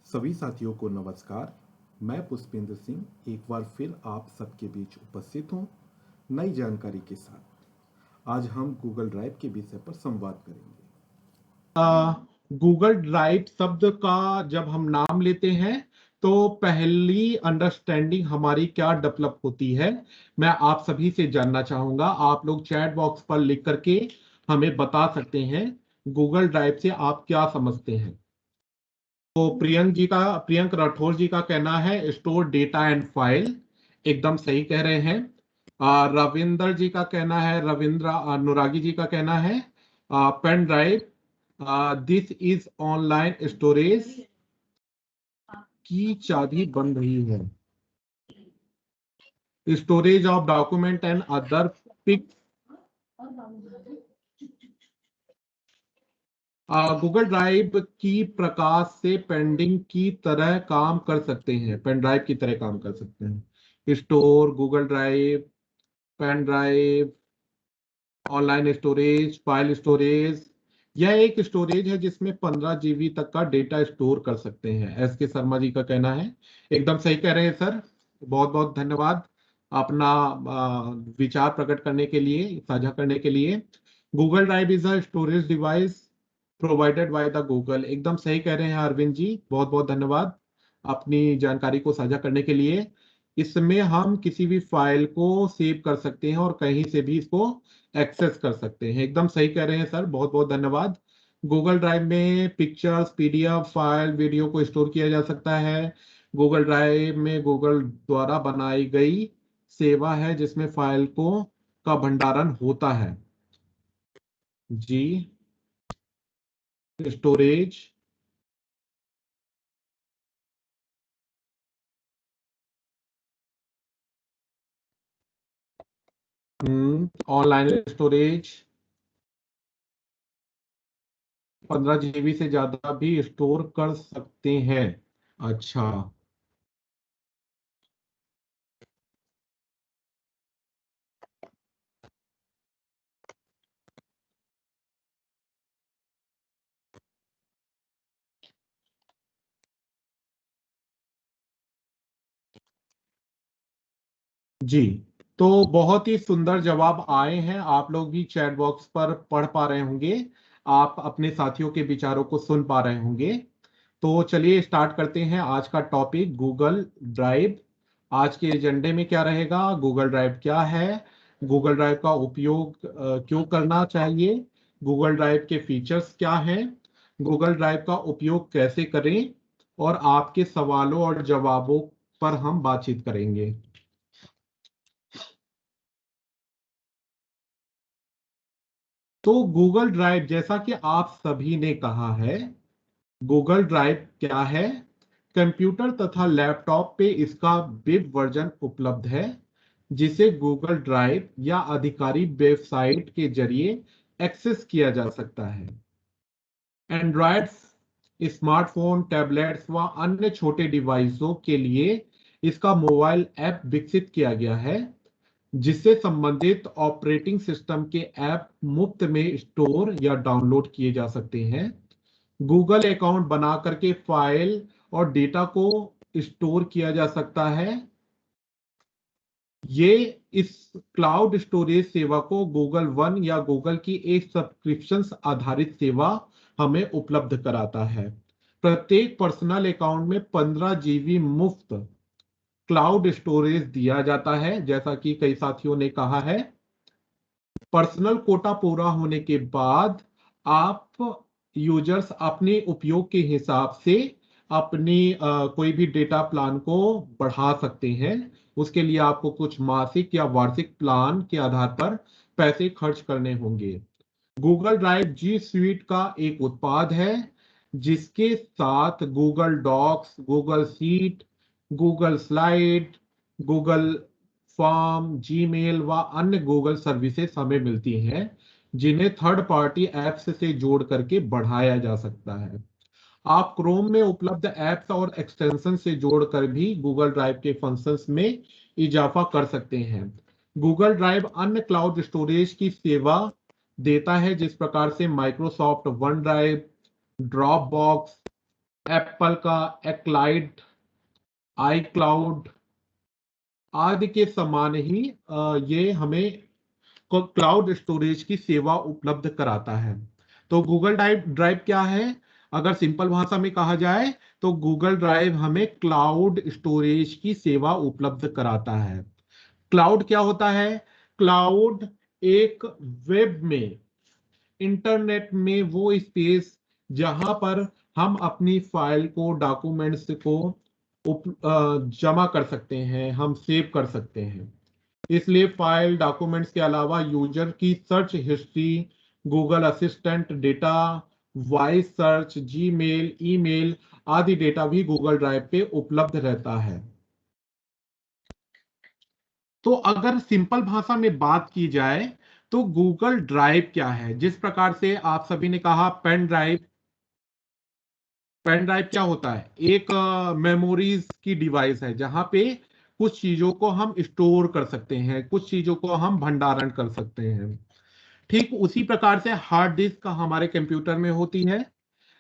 सभी साथियों को नमस्कार। मैं पुष्पेंद्र सिंह एक बार फिर आप सबके बीच उपस्थित हूँ नई जानकारी के साथ। आज हम गूगल ड्राइव के विषय पर संवाद करेंगे। गूगल ड्राइव शब्द का जब हम नाम लेते हैं तो पहली अंडरस्टैंडिंग हमारी क्या डेवलप होती है, मैं आप सभी से जानना चाहूंगा। आप लोग चैट बॉक्स पर लिख करके हमें बता सकते हैं गूगल ड्राइव से आप क्या समझते हैं। तो प्रियंक राठौर जी का कहना है स्टोर डेटा एंड फाइल, एकदम सही कह रहे हैं। रविंदर जी का कहना है, रविंद्र अनुरागी जी का कहना है pen drive this is online storage की चाबी बन रही है, storage of document and other pic. Google drive की प्रकाश से पेंडिंग की तरह काम कर सकते हैं, पेन ड्राइव की तरह काम कर सकते हैं। Store, Google drive, pen drive, online storage, file storage. यह एक स्टोरेज है जिसमें 15 जीबी तक का डेटा स्टोर कर सकते हैं, एस के शर्मा जी का कहना है। एकदम सही कह रहे हैं सर, बहुत बहुत धन्यवाद अपना विचार प्रकट करने के लिए, साझा करने के लिए। Google drive is a storage device provided by the Google, एकदम सही कह रहे हैं अरविंद जी, बहुत बहुत धन्यवाद अपनी जानकारी को साझा करने के लिए। इसमें हम किसी भी फाइल को सेव कर सकते हैं और कहीं से भी इसको एक्सेस कर सकते हैं, एकदम सही कह रहे हैं सर, बहुत बहुत धन्यवाद। गूगल ड्राइव में पिक्चर्स, पीडीएफ, फाइल, वीडियो को स्टोर किया जा सकता है। गूगल ड्राइव में गूगल द्वारा बनाई गई सेवा है जिसमें फाइल को का भंडारण होता है जी। स्टोरेज, ऑनलाइन स्टोरेज 15 जीबी से ज्यादा भी स्टोर कर सकते हैं। अच्छा, जी। तो बहुत ही सुंदर जवाब आए हैं, आप लोग भी चैट बॉक्स पर पढ़ पा रहे होंगे, आप अपने साथियों के विचारों को सुन पा रहे होंगे। तो चलिए स्टार्ट करते हैं आज का टॉपिक, गूगल ड्राइव। आज के एजेंडे में क्या रहेगा, गूगल ड्राइव क्या है, गूगल ड्राइव का उपयोग क्यों करना चाहिए, गूगल ड्राइव के फीचर्स क्या हैं, गूगल ड्राइव का उपयोग कैसे करें, और आपके सवालों और जवाबों पर हम बातचीत करेंगे। तो गूगल ड्राइव, जैसा कि आप सभी ने कहा है, गूगल ड्राइव क्या है। कंप्यूटर तथा लैपटॉप पे इसका वेब वर्जन उपलब्ध है जिसे गूगल ड्राइव या आधिकारिक वेबसाइट के जरिए एक्सेस किया जा सकता है। एंड्रॉयड स्मार्टफोन, टैबलेट्स व अन्य छोटे डिवाइसों के लिए इसका मोबाइल ऐप विकसित किया गया है जिससे संबंधित ऑपरेटिंग सिस्टम के ऐप मुफ्त में स्टोर या डाउनलोड किए जा सकते हैं। गूगल अकाउंट बना करके फाइल और डेटा को स्टोर किया जा सकता है। ये इस क्लाउड स्टोरेज सेवा को गूगल वन या गूगल की एक सब्सक्रिप्शन आधारित सेवा हमें उपलब्ध कराता है। प्रत्येक पर्सनल अकाउंट में 15 जीबी मुफ्त क्लाउड स्टोरेज दिया जाता है। जैसा कि कई साथियों ने कहा है, पर्सनल कोटा पूरा होने के बाद आप यूजर्स अपने उपयोग के हिसाब से अपनी कोई भी डेटा प्लान को बढ़ा सकते हैं। उसके लिए आपको कुछ मासिक या वार्षिक प्लान के आधार पर पैसे खर्च करने होंगे। गूगल ड्राइव जी स्वीट का एक उत्पाद है जिसके साथ Google docs, Google sheet, Google slide, Google form, Gmail व अन्य गूगल सर्विसेज हमें मिलती हैं जिन्हें थर्ड पार्टी एप्स से जोड़ करके बढ़ाया जा सकता है। आप क्रोम में उपलब्ध एप्स और एक्सटेंशन से जोड़कर भी गूगल ड्राइव के फंक्शंस में इजाफा कर सकते हैं। गूगल ड्राइव अन्य क्लाउड स्टोरेज की सेवा देता है जिस प्रकार से Microsoft one drive, drop box, Apple का एक्लाइड, iCloud आदि के समान ही ये हमें क्लाउड स्टोरेज की सेवा उपलब्ध कराता है। तो गूगल ड्राइव क्या है? अगर सिंपल भाषा में कहा जाए तो गूगल ड्राइव हमें क्लाउड स्टोरेज की सेवा उपलब्ध कराता है। क्लाउड क्या होता है? क्लाउड एक वेब में, इंटरनेट में वो स्पेस जहां पर हम अपनी फाइल को, डॉक्यूमेंट्स को जमा कर सकते हैं, हम सेव कर सकते हैं। इसलिए फाइल, डॉक्यूमेंट्स के अलावा यूजर की search history, Google assistant data, voice search, Gmail, email आदि डेटा भी गूगल ड्राइव पे उपलब्ध रहता है। तो अगर सिंपल भाषा में बात की जाए तो गूगल ड्राइव क्या है? जिस प्रकार से आप सभी ने कहा पेन ड्राइव, पेन ड्राइव क्या होता है? एक मेमोरीज की डिवाइस है जहां पे कुछ चीजों को हम स्टोर कर सकते हैं, कुछ चीजों को हम भंडारण कर सकते हैं। ठीक उसी प्रकार से हार्ड डिस्क हमारे कंप्यूटर में होती है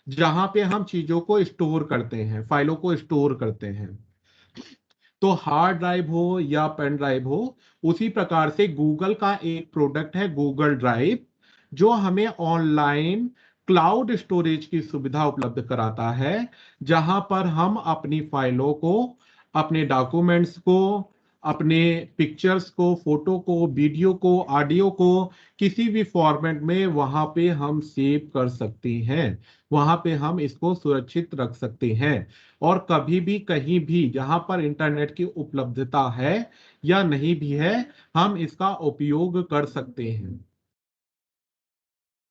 जहां पे हम चीजों को स्टोर करते हैं, फाइलों को स्टोर करते हैं। तो हार्ड ड्राइव हो या पेन ड्राइव हो, उसी प्रकार से गूगल का एक प्रोडक्ट है गूगल ड्राइव, जो हमें ऑनलाइन क्लाउड स्टोरेज की सुविधा उपलब्ध कराता है, जहां पर हम अपनी फाइलों को, अपने डॉक्यूमेंट्स को, अपने पिक्चर्स को, फोटो को, वीडियो को, ऑडियो को किसी भी फॉर्मेट में वहां पे हम सेव कर सकते हैं, वहां पे हम इसको सुरक्षित रख सकते हैं। और कभी भी कहीं भी जहां पर इंटरनेट की उपलब्धता है या नहीं भी है, हम इसका उपयोग कर सकते हैं।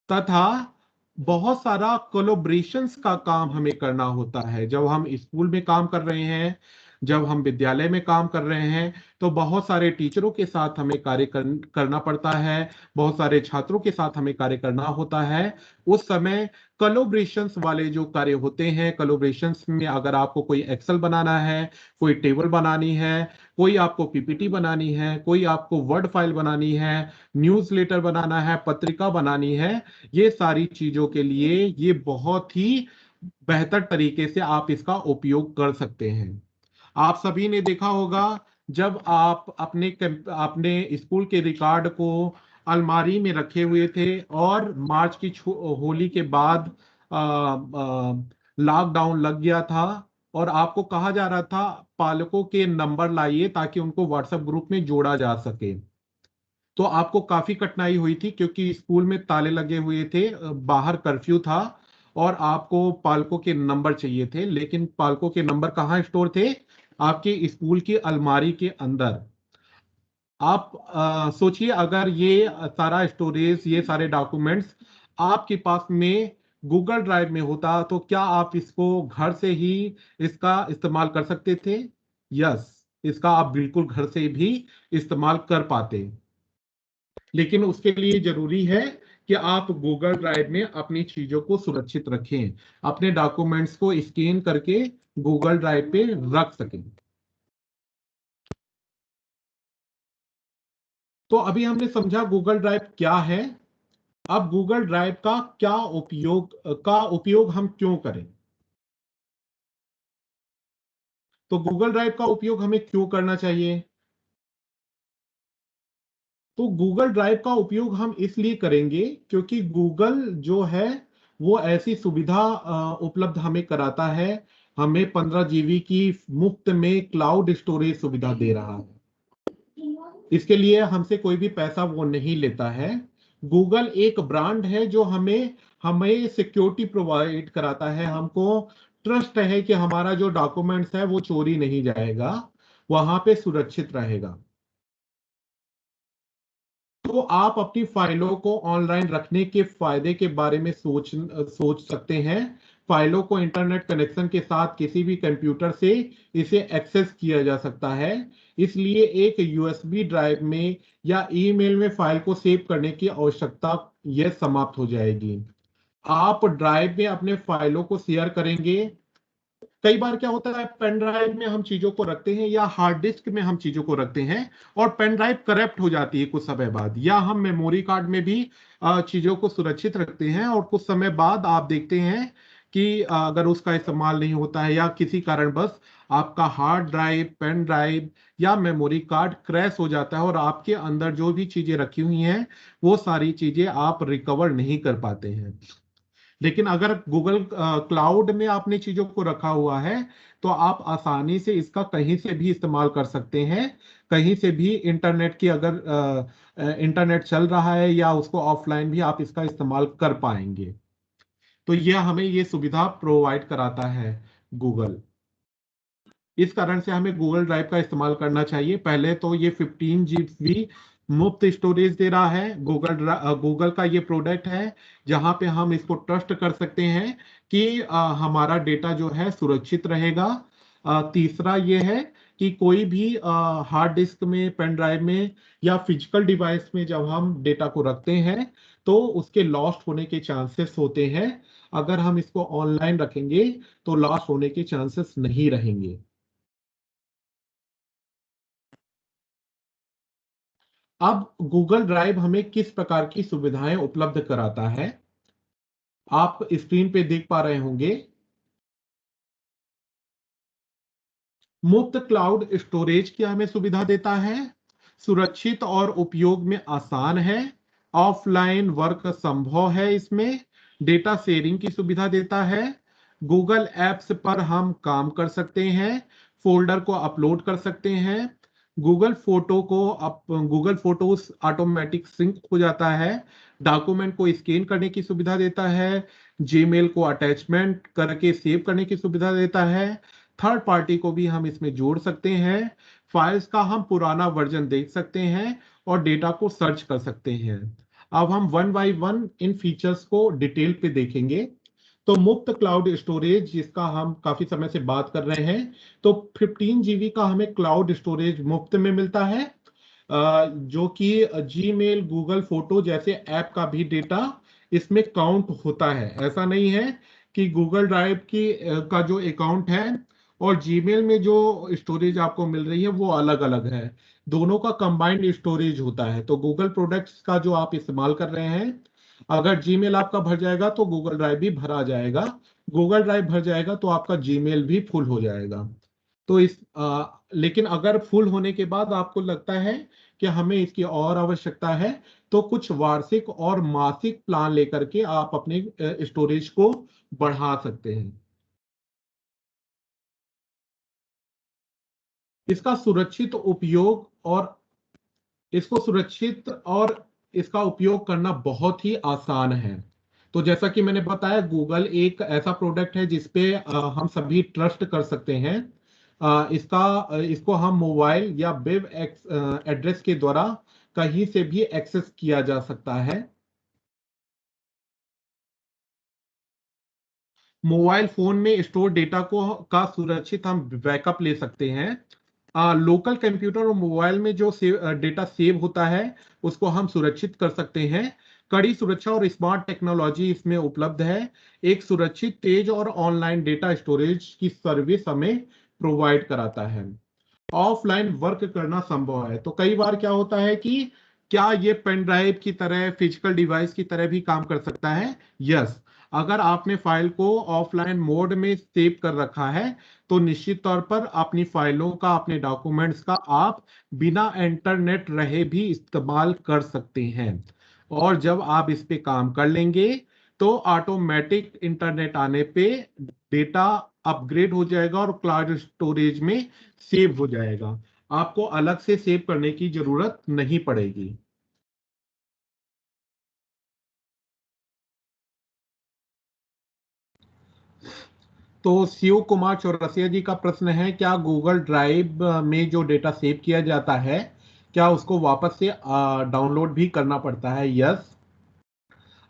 तथा बहुत सारा कोलोब्रेशंस का काम हमें करना होता है। जब हम स्कूल में काम कर रहे हैं, जब हम विद्यालय में काम कर रहे हैं, तो बहुत सारे टीचरों के साथ हमें करना पड़ता है, बहुत सारे छात्रों के साथ हमें कार्य करना होता है। उस समय कोलोब्रेशंस वाले जो कार्य होते हैं, कोलोब्रेशंस में अगर आपको कोई एक्सेल बनाना है, कोई टेबल बनानी है, कोई आपको पीपीटी बनानी है, कोई आपको वर्ड फाइल बनानी है, न्यूज़लेटर बनाना है, पत्रिका बनानी है, ये सारी चीजों के लिए ये बहुत ही बेहतर तरीके से आप इसका उपयोग कर सकते हैं। आप सभी ने देखा होगा, जब आप अपने स्कूल के रिकॉर्ड को अलमारी में रखे हुए थे और मार्च की होली के बाद लॉकडाउन लग गया था और आपको कहा जा रहा था पालकों के नंबर लाइए ताकि उनको व्हाट्सएप ग्रुप में जोड़ा जा सके। तो आपको काफी कठिनाई हुई थी क्योंकि स्कूल में ताले लगे हुए थे, बाहर कर्फ्यू था और आपको पालकों के नंबर चाहिए थे, लेकिन पालकों के नंबर कहाँ स्टोर थे? आपके स्कूल की अलमारी के अंदर। आप सोचिए, अगर ये सारा स्टोरेज, ये सारे डॉक्यूमेंट्स आपके पास में गूगल ड्राइव में होता तो क्या आप इसको घर से ही इसका इस्तेमाल कर सकते थे? यस, इसका आप बिल्कुल घर से भी इस्तेमाल कर पाते। लेकिन उसके लिए जरूरी है कि आप गूगल ड्राइव में अपनी चीजों को सुरक्षित रखें, अपने डॉक्यूमेंट्स को स्कैन करके गूगल ड्राइव पे रख सकें। तो अभी हमने समझा गूगल ड्राइव क्या है। अब गूगल ड्राइव का क्या उपयोग हम क्यों करें? तो गूगल ड्राइव का उपयोग हमें क्यों करना चाहिए? तो गूगल ड्राइव का उपयोग हम इसलिए करेंगे क्योंकि गूगल जो है वो ऐसी सुविधा उपलब्ध हमें कराता है, हमें 15 जीबी की मुफ्त में क्लाउड स्टोरेज सुविधा दे रहा है। इसके लिए हमसे कोई भी पैसा वो नहीं लेता है। गूगल एक ब्रांड है जो हमें हमें सिक्योरिटी प्रोवाइड कराता है, हमको ट्रस्ट है कि हमारा जो डॉक्यूमेंट्स है वो चोरी नहीं जाएगा, वहां पे सुरक्षित रहेगा। तो आप अपनी फाइलों को ऑनलाइन रखने के फायदे के बारे में सोच सकते हैं। फाइलों को इंटरनेट कनेक्शन के साथ किसी भी कंप्यूटर से इसे एक्सेस किया जा सकता है। इसलिए एक यूएसबी ड्राइव में या ईमेल में फाइल को सेव करने की आवश्यकता यह समाप्त हो जाएगी। आप ड्राइव में अपने फाइलों को शेयर करेंगे। कई बार क्या होता है, पेन ड्राइव में हम चीजों को रखते हैं या हार्ड डिस्क में हम चीजों को रखते हैं और पेन ड्राइव करप्ट हो जाती है कुछ समय बाद, या हम मेमोरी कार्ड में भी चीजों को सुरक्षित रखते हैं और कुछ समय बाद आप देखते हैं कि अगर उसका इस्तेमाल नहीं होता है या किसी कारणवश आपका हार्ड ड्राइव, पेन ड्राइव या मेमोरी कार्ड क्रैश हो जाता है और आपके अंदर जो भी चीजें रखी हुई हैं वो सारी चीजें आप रिकवर नहीं कर पाते हैं। लेकिन अगर गूगल क्लाउड में आपने चीजों को रखा हुआ है तो आप आसानी से इसका कहीं से भी इस्तेमाल कर सकते हैं। कहीं से भी इंटरनेट की अगर इंटरनेट चल रहा है या उसको ऑफलाइन भी आप इसका इस्तेमाल कर पाएंगे। तो यह हमें ये सुविधा प्रोवाइड कराता है गूगल। इस कारण से हमें गूगल ड्राइव का इस्तेमाल करना चाहिए। पहले तो ये 15 GB मुफ्त स्टोरेज दे रहा है। गूगल का ये प्रोडक्ट है जहां पे हम इसको ट्रस्ट कर सकते हैं कि हमारा डेटा जो है सुरक्षित रहेगा। तीसरा ये है कि कोई भी हार्ड डिस्क में, पेन ड्राइव में या फिजिकल डिवाइस में जब हम डेटा को रखते हैं तो उसके लॉस्ट होने के चांसेस होते हैं। अगर हम इसको ऑनलाइन रखेंगे तो लॉस्ट होने के चांसेस नहीं रहेंगे। अब गूगल ड्राइव हमें किस प्रकार की सुविधाएं उपलब्ध कराता है, आप स्क्रीन पे देख पा रहे होंगे। मुफ्त क्लाउड स्टोरेज की हमें सुविधा देता है, सुरक्षित और उपयोग में आसान है, ऑफलाइन वर्क संभव है इसमें, डेटा शेयरिंग की सुविधा देता है, गूगल एप्स पर हम काम कर सकते हैं, फोल्डर को अपलोड कर सकते हैं, गूगल फोटोज ऑटोमेटिक सिंक हो जाता है, डॉक्यूमेंट को स्कैन करने की सुविधा देता है, जीमेल को अटैचमेंट करके सेव करने की सुविधा देता है, थर्ड पार्टी को भी हम इसमें जोड़ सकते हैं, फाइल्स का हम पुराना वर्जन देख सकते हैं और डेटा को सर्च कर सकते हैं। अब हम one by one in features को डिटेल पे देखेंगे। तो मुफ्त क्लाउड स्टोरेज जिसका हम काफी समय से बात कर रहे हैं, तो 15 GB का हमें क्लाउड स्टोरेज मुफ्त में मिलता है, जो कि जीमेल, गूगल फोटो जैसे ऐप का भी डेटा इसमें काउंट होता है। ऐसा नहीं है कि गूगल ड्राइव का जो अकाउंट है और जीमेल में जो स्टोरेज आपको मिल रही है वो अलग अलग है। दोनों का कंबाइंड स्टोरेज होता है। तो गूगल प्रोडक्ट्स का जो आप इस्तेमाल कर रहे हैं, अगर जीमेल आपका भर जाएगा तो गूगल ड्राइव भी भरा जाएगा, गूगल ड्राइव भर जाएगा तो आपका जीमेल भी फुल हो जाएगा। तो लेकिन अगर फुल होने के बाद आपको लगता है कि हमें इसकी और आवश्यकता है तो कुछ वार्षिक और मासिक प्लान लेकर के आप अपने स्टोरेज को बढ़ा सकते हैं। इसका सुरक्षित उपयोग और इसको सुरक्षित और इसका उपयोग करना बहुत ही आसान है। तो जैसा कि मैंने बताया, गूगल एक ऐसा प्रोडक्ट है जिसपे हम सभी ट्रस्ट कर सकते हैं। इसको हम मोबाइल या वेब एड्रेस के द्वारा कहीं से भी एक्सेस किया जा सकता है। मोबाइल फोन में स्टोर डेटा को का सुरक्षित हम बैकअप ले सकते हैं। लोकल कंप्यूटर और मोबाइल में जो डेटा सेव होता है उसको हम सुरक्षित कर सकते हैं। कड़ी सुरक्षा और स्मार्ट टेक्नोलॉजी इसमें उपलब्ध है। एक सुरक्षित, तेज और ऑनलाइन डेटा स्टोरेज की सर्विस हमें प्रोवाइड कराता है। ऑफलाइन वर्क करना संभव है। तो कई बार क्या होता है कि क्या ये पेन ड्राइव की तरह, फिजिकल डिवाइस की तरह भी काम कर सकता है? यस। अगर आपने फाइल को ऑफलाइन मोड में सेव कर रखा है तो निश्चित तौर पर अपनी फाइलों का, अपने डॉक्यूमेंट्स का आप बिना इंटरनेट रहे भी इस्तेमाल कर सकते हैं। और जब आप इस पे काम कर लेंगे तो ऑटोमेटिक इंटरनेट आने पे डेटा अपग्रेड हो जाएगा और क्लाउड स्टोरेज में सेव हो जाएगा। आपको अलग से सेव करने की जरूरत नहीं पड़ेगी। तो शिव कुमार चौरसिया जी का प्रश्न है, क्या गूगल ड्राइव में जो डेटा सेव किया जाता है क्या उसको वापस से डाउनलोड भी करना पड़ता है? यस।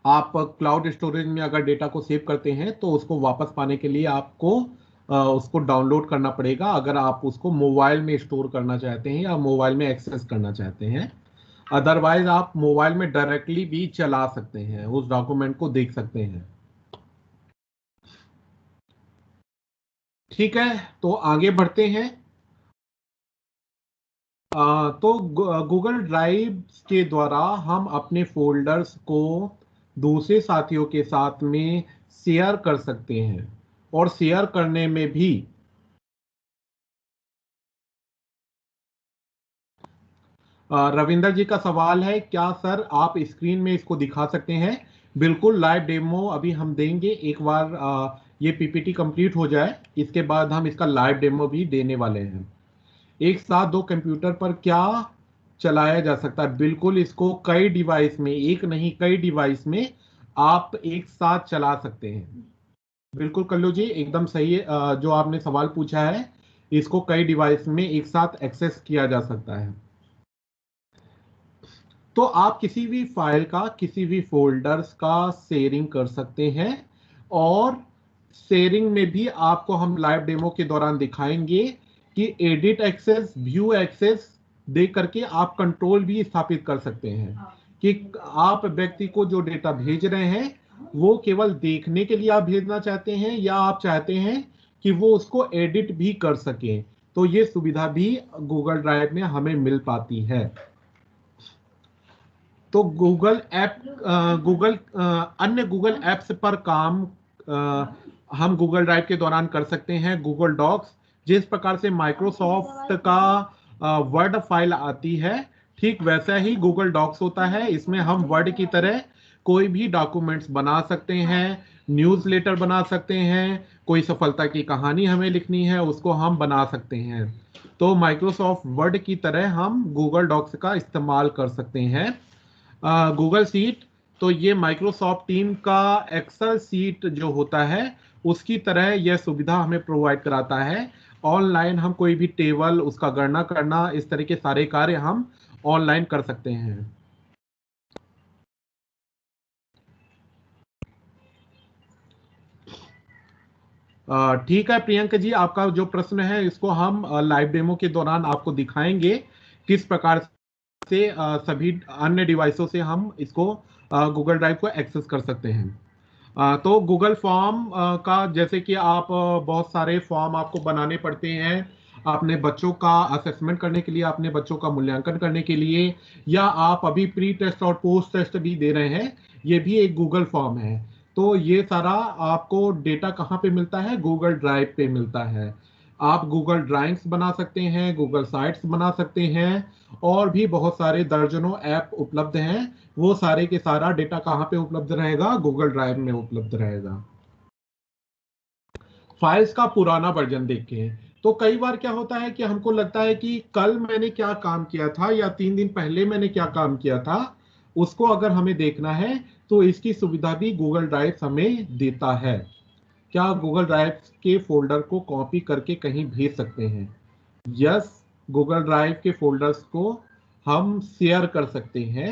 आप क्लाउड स्टोरेज में अगर डेटा को सेव करते हैं तो उसको वापस पाने के लिए आपको उसको डाउनलोड करना पड़ेगा, अगर आप उसको मोबाइल में स्टोर करना चाहते हैं या मोबाइल में एक्सेस करना चाहते हैं। अदरवाइज आप मोबाइल में डायरेक्टली भी चला सकते हैं, उस डॉक्यूमेंट को देख सकते हैं। ठीक है, तो आगे बढ़ते हैं। तो गूगल ड्राइव के द्वारा हम अपने फोल्डर्स को दूसरे साथियों के साथ में शेयर कर सकते हैं। और शेयर करने में भी रविंदर जी का सवाल है, क्या सर आप स्क्रीन में इसको दिखा सकते हैं? बिल्कुल, लाइव डेमो अभी हम देंगे। एक बार ये पीपीटी कंप्लीट हो जाए, इसके बाद हम इसका लाइव डेमो भी देने वाले हैं। एक साथ दो कंप्यूटर पर क्या चलाया जा सकता है? बिल्कुल, इसको कई डिवाइस में, एक नहीं कई डिवाइस में आप एक साथ चला सकते हैं। बिल्कुल कल्लू जी, एकदम सही है। जो आपने सवाल पूछा है, इसको कई डिवाइस में एक साथ एक्सेस किया जा सकता है। तो आप किसी भी फाइल का, किसी भी फोल्डर्स का शेयरिंग कर सकते हैं। और शेयरिंग में भी आपको हम लाइव डेमो के दौरान दिखाएंगे कि एडिट एक्सेस, व्यू एक्सेस दे करके आप कंट्रोल भी स्थापित कर सकते हैं कि आप व्यक्ति को जो डेटा भेज रहे हैं वो केवल देखने के लिए आप भेजना चाहते हैं, या आप चाहते हैं कि वो उसको एडिट भी कर सकें। तो ये सुविधा भी गूगल ड्राइव में हमें मिल पाती है। तो गूगल ऐप, अन्य गूगल ऐप्स पर काम हम गूगल ड्राइव के दौरान कर सकते हैं। गूगल डॉक्स, जिस प्रकार से माइक्रोसॉफ्ट का वर्ड फाइल आती है, ठीक वैसा ही गूगल डॉक्स होता है। इसमें हम वर्ड की तरह कोई भी डॉक्यूमेंट्स बना सकते हैं, न्यूज़लेटर बना सकते हैं, कोई सफलता की कहानी हमें लिखनी है उसको हम बना सकते हैं। तो माइक्रोसॉफ्ट वर्ड की तरह हम गूगल डॉक्स का इस्तेमाल कर सकते हैं। गूगल सीट, तो ये माइक्रोसॉफ्ट टीम का एक्सेल सीट जो होता है उसकी तरह यह सुविधा हमें प्रोवाइड कराता है। ऑनलाइन हम कोई भी टेबल, उसका गणना करना, इस तरह के सारे कार्य हम ऑनलाइन कर सकते हैं। ठीक है प्रियंका जी, आपका जो प्रश्न है इसको हम लाइव डेमो के दौरान आपको दिखाएंगे किस प्रकार से सभी अन्य डिवाइसों से हम इसको गूगल ड्राइव को एक्सेस कर सकते हैं। तो गूगल फॉर्म का, जैसे कि आप बहुत सारे फॉर्म आपको बनाने पड़ते हैं अपने बच्चों का असेसमेंट करने के लिए, अपने बच्चों का मूल्यांकन करने के लिए, या आप अभी प्री टेस्ट और पोस्ट टेस्ट भी दे रहे हैं, ये भी एक गूगल फॉर्म है। तो ये सारा आपको डेटा कहाँ पे मिलता है? गूगल ड्राइव पे मिलता है। आप गूगल ड्राइंग्स बना सकते हैं, गूगल साइट्स बना सकते हैं, और भी बहुत सारे दर्जनों ऐप उपलब्ध हैं। वो सारे के सारा डेटा कहाँ पे उपलब्ध रहेगा? गूगल ड्राइव में उपलब्ध रहेगा। फाइल्स का पुराना वर्जन देखें तो कई बार क्या होता है कि हमको लगता है कि कल मैंने क्या काम किया था या 3 दिन पहले मैंने क्या काम किया था, उसको अगर हमें देखना है तो इसकी सुविधा भी गूगल ड्राइव हमें देता है। क्या गूगल ड्राइव के फोल्डर को कॉपी करके कहीं भेज सकते हैं? यस, गूगल ड्राइव के फोल्डर्स को हम शेयर कर सकते हैं।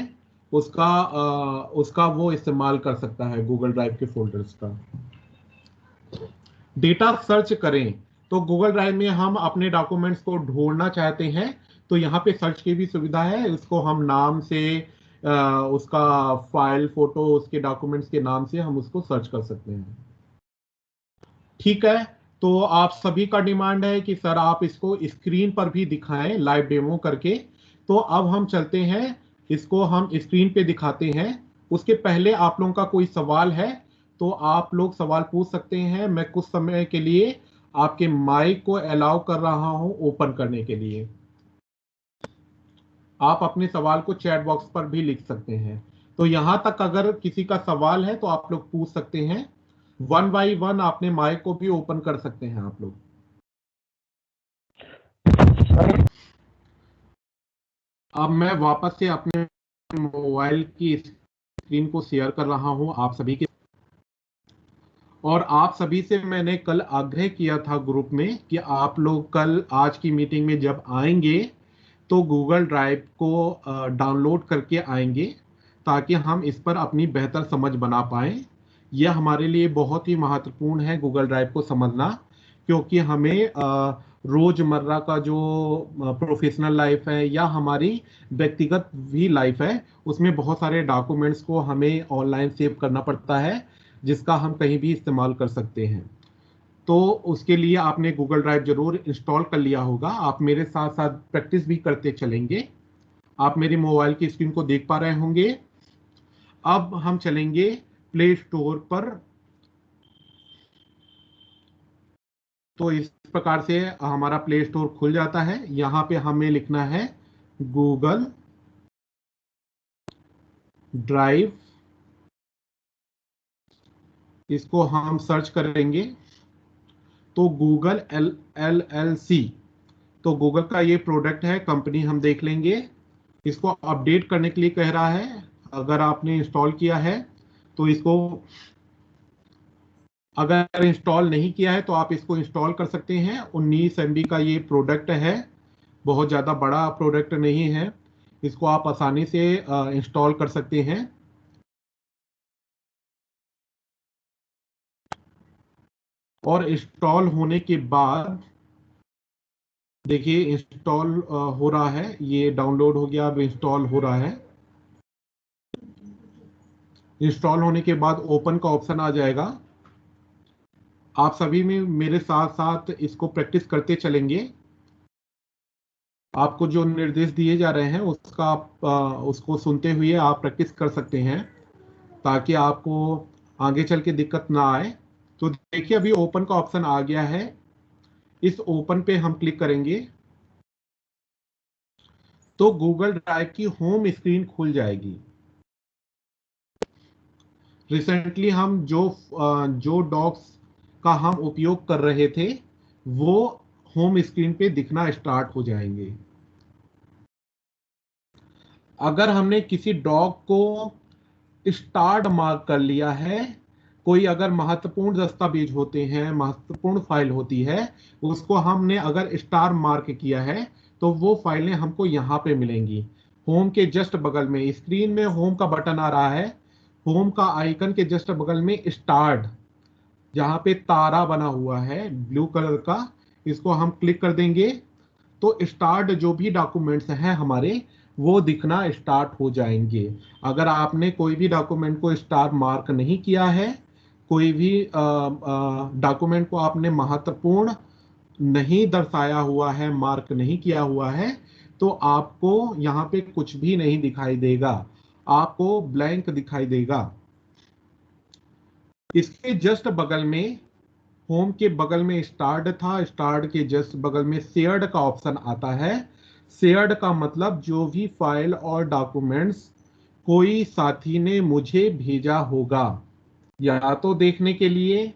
उसका वो इस्तेमाल कर सकता है गूगल ड्राइव के फोल्डर्स का। डेटा सर्च करें, तो गूगल ड्राइव में हम अपने डॉक्यूमेंट्स को ढूंढना चाहते हैं तो यहाँ पे सर्च की भी सुविधा है। उसको हम नाम से, उसका फाइल, फोटो, उसके डॉक्यूमेंट्स के नाम से हम उसको सर्च कर सकते हैं। ठीक है, तो आप सभी का डिमांड है कि सर आप इसको स्क्रीन पर भी दिखाएं लाइव डेमो करके। तो अब हम चलते हैं, इसको हम स्क्रीन पे दिखाते हैं। उसके पहले आप लोगों का कोई सवाल है तो आप लोग सवाल पूछ सकते हैं। मैं कुछ समय के लिए आपके माइक को अलाउ कर रहा हूं ओपन करने के लिए। आप अपने सवाल को चैट बॉक्स पर भी लिख सकते हैं। तो यहां तक अगर किसी का सवाल है तो आप लोग पूछ सकते हैं। वन बाई वन अपने माइक को भी ओपन कर सकते हैं आप लोग। अब मैं वापस से अपने मोबाइल की स्क्रीन को शेयर कर रहा हूं आप सभी के, और आप सभी से मैंने कल आग्रह किया था ग्रुप में कि आप लोग कल आज की मीटिंग में जब आएंगे तो गूगल ड्राइव को डाउनलोड करके आएंगे ताकि हम इस पर अपनी बेहतर समझ बना पाएं। यह हमारे लिए बहुत ही महत्वपूर्ण है गूगल ड्राइव को समझना, क्योंकि हमें रोजमर्रा का जो प्रोफेशनल लाइफ है या हमारी व्यक्तिगत भी लाइफ है, उसमें बहुत सारे डॉक्यूमेंट्स को हमें ऑनलाइन सेव करना पड़ता है जिसका हम कहीं भी इस्तेमाल कर सकते हैं। तो उसके लिए आपने गूगल ड्राइव जरूर इंस्टॉल कर लिया होगा। आप मेरे साथ साथ प्रैक्टिस भी करते चलेंगे। आप मेरे मोबाइल की स्क्रीन को देख पा रहे होंगे। अब हम चलेंगे प्ले स्टोर पर तो इस प्रकार से हमारा प्ले स्टोर खुल जाता है। यहाँ पे हमें लिखना है गूगल ड्राइव, इसको हम सर्च करेंगे तो गूगल LLC, तो गूगल का ये प्रोडक्ट है, कंपनी हम देख लेंगे। इसको अपडेट करने के लिए कह रहा है। अगर आपने इंस्टॉल किया है तो इसको, अगर इंस्टॉल नहीं किया है तो आप इसको इंस्टॉल कर सकते हैं। 19 MB का ये प्रोडक्ट है, बहुत ज़्यादा बड़ा प्रोडक्ट नहीं है, इसको आप आसानी से इंस्टॉल कर सकते हैं। और इंस्टॉल होने के बाद देखिए इंस्टॉल हो रहा है, ये डाउनलोड हो गया, अब इंस्टॉल हो रहा है। इंस्टॉल होने के बाद ओपन का ऑप्शन आ जाएगा। आप सभी में मेरे साथ साथ इसको प्रैक्टिस करते चलेंगे। आपको जो निर्देश दिए जा रहे हैं उसका उसको सुनते हुए आप प्रैक्टिस कर सकते हैं, ताकि आपको आगे चल के दिक्कत ना आए। तो देखिए अभी ओपन का ऑप्शन आ गया है, इस ओपन पे हम क्लिक करेंगे तो गूगल ड्राइव की होम स्क्रीन खुल जाएगी। रिसेंटली हम जो डॉक्स का हम उपयोग कर रहे थे वो होम स्क्रीन पे दिखना स्टार्ट हो जाएंगे। अगर हमने किसी डॉग को स्टार्ड मार्क कर लिया है, कोई अगर महत्वपूर्ण दस्तावेज होते हैं, महत्वपूर्ण फाइल होती है, उसको हमने अगर स्टार मार्क किया है तो वो फाइलें हमको यहाँ पे मिलेंगी। होम के जस्ट बगल में स्क्रीन में होम का बटन आ रहा है, होम का आइकन के जस्ट बगल में स्टार्ड, जहाँ पे तारा बना हुआ है ब्लू कलर का, इसको हम क्लिक कर देंगे तो स्टार्ट जो भी डॉक्यूमेंट्स हैं हमारे वो दिखना स्टार्ट हो जाएंगे। अगर आपने कोई भी डॉक्यूमेंट को स्टार मार्क नहीं किया है, कोई भी डॉक्यूमेंट को आपने महत्वपूर्ण नहीं दर्शाया हुआ है, मार्क नहीं किया हुआ है, तो आपको यहाँ पे कुछ भी नहीं दिखाई देगा, आपको ब्लैंक दिखाई देगा। इसके जस्ट बगल में, होम के बगल में स्टार्ड था, स्टार्ड के जस्ट बगल में शेयर्ड का ऑप्शन आता है। शेयर्ड का मतलब जो भी फाइल और डॉक्यूमेंट्स कोई साथी ने मुझे भेजा होगा, या तो देखने के लिए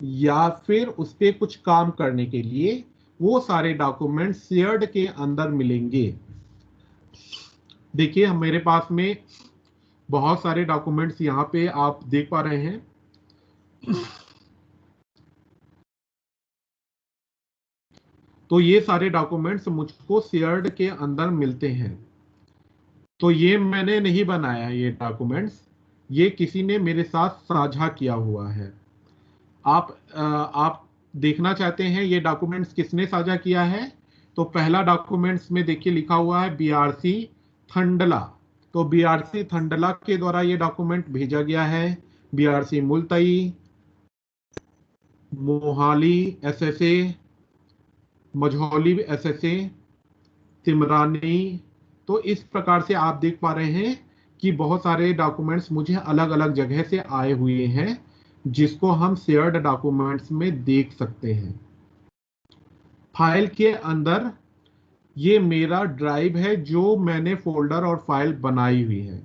या फिर उस पे कुछ काम करने के लिए, वो सारे डॉक्यूमेंट शेयर्ड के अंदर मिलेंगे। देखिए मेरे पास में बहुत सारे डॉक्यूमेंट्स यहाँ पे आप देख पा रहे हैं। तो ये सारे डॉक्यूमेंट्स मुझको शेयर्ड के अंदर मिलते हैं। तो ये मैंने नहीं बनाया, ये डॉक्यूमेंट्स ये किसी ने मेरे साथ साझा किया हुआ है। आप देखना चाहते हैं ये डॉक्यूमेंट्स किसने साझा किया है? तो पहला डॉक्यूमेंट्स में देखिए लिखा हुआ है BRC थंडला, तो BRC थंडला के द्वारा ये डॉक्यूमेंट भेजा गया है। BRC Multai, Mohali SSA, Majhauli SSA, सिमरानी। तो इस प्रकार से आप देख पा रहे हैं कि बहुत सारे डॉक्यूमेंट्स मुझे अलग अलग जगह से आए हुए हैं, जिसको हम शेयर्ड डॉक्यूमेंट्स में देख सकते हैं। फाइल के अंदर ये मेरा ड्राइव है जो मैंने फोल्डर और फाइल बनाई हुई है।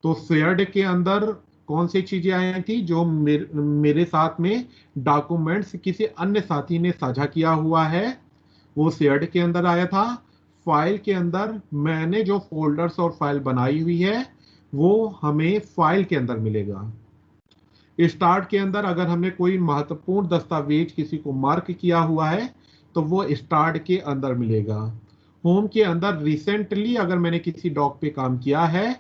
तो शेयर्ड के अंदर कौन सी चीजें आई थी? जो मेरे साथ में डॉक्यूमेंट्स किसी अन्य साथी ने साझा किया हुआ है, वो शेयर्ड के अंदर आया था। फाइल के अंदर मैंने जो फोल्डर्स और फाइल बनाई हुई है वो हमें फाइल के अंदर मिलेगा। स्टार्ट के अंदर अगर हमने कोई महत्वपूर्ण दस्तावेज किसी को मार्क किया हुआ है तो वो स्टार्ट के अंदर मिलेगा। होम के अंदर रिसेंटली अगर मैंने किसी डॉक पे काम किया है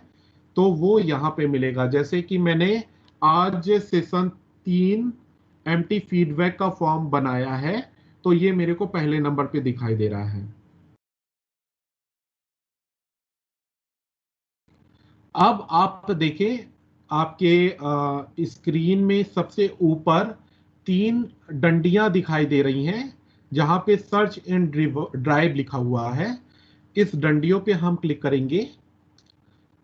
तो वो यहाँ पे मिलेगा। जैसे कि मैंने आज सेशन 3 एम्प्टी फीडबैक का फॉर्म बनाया है, तो ये मेरे को पहले नंबर पे दिखाई दे रहा है। अब आप देखें, आपके स्क्रीन में सबसे ऊपर 3 डंडियां दिखाई दे रही हैं, जहां पे सर्च इन ड्राइव लिखा हुआ है। इस डंडियों पे हम क्लिक करेंगे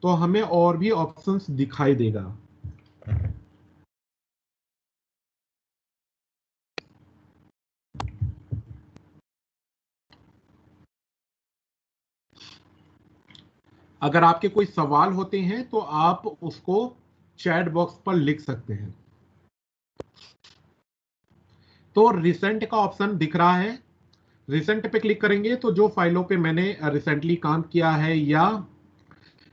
तो हमें और भी ऑप्शंस दिखाई देगा। अगर आपके कोई सवाल होते हैं तो आप उसको चैट बॉक्स पर लिख सकते हैं। तो रिसेंट का ऑप्शन दिख रहा है, रिसेंट पे क्लिक करेंगे तो जो फाइलों पे मैंने रिसेंटली काम किया है या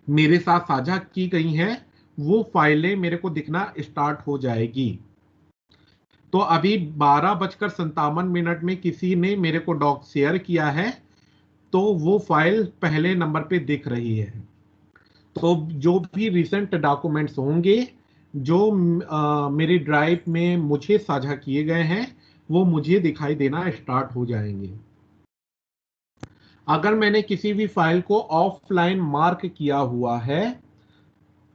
मेरे साथ साझा की गई हैं वो फाइलें मेरे को दिखना स्टार्ट हो जाएगी। तो अभी 12:57 में किसी ने मेरे को डॉक शेयर किया है, तो वो फाइल पहले नंबर पे दिख रही है। तो जो भी रिसेंट डॉक्यूमेंट्स होंगे जो मेरी ड्राइव में मुझे साझा किए गए हैं वो मुझे दिखाई देना स्टार्ट हो जाएंगे। अगर मैंने किसी भी फाइल को ऑफलाइन मार्क किया हुआ है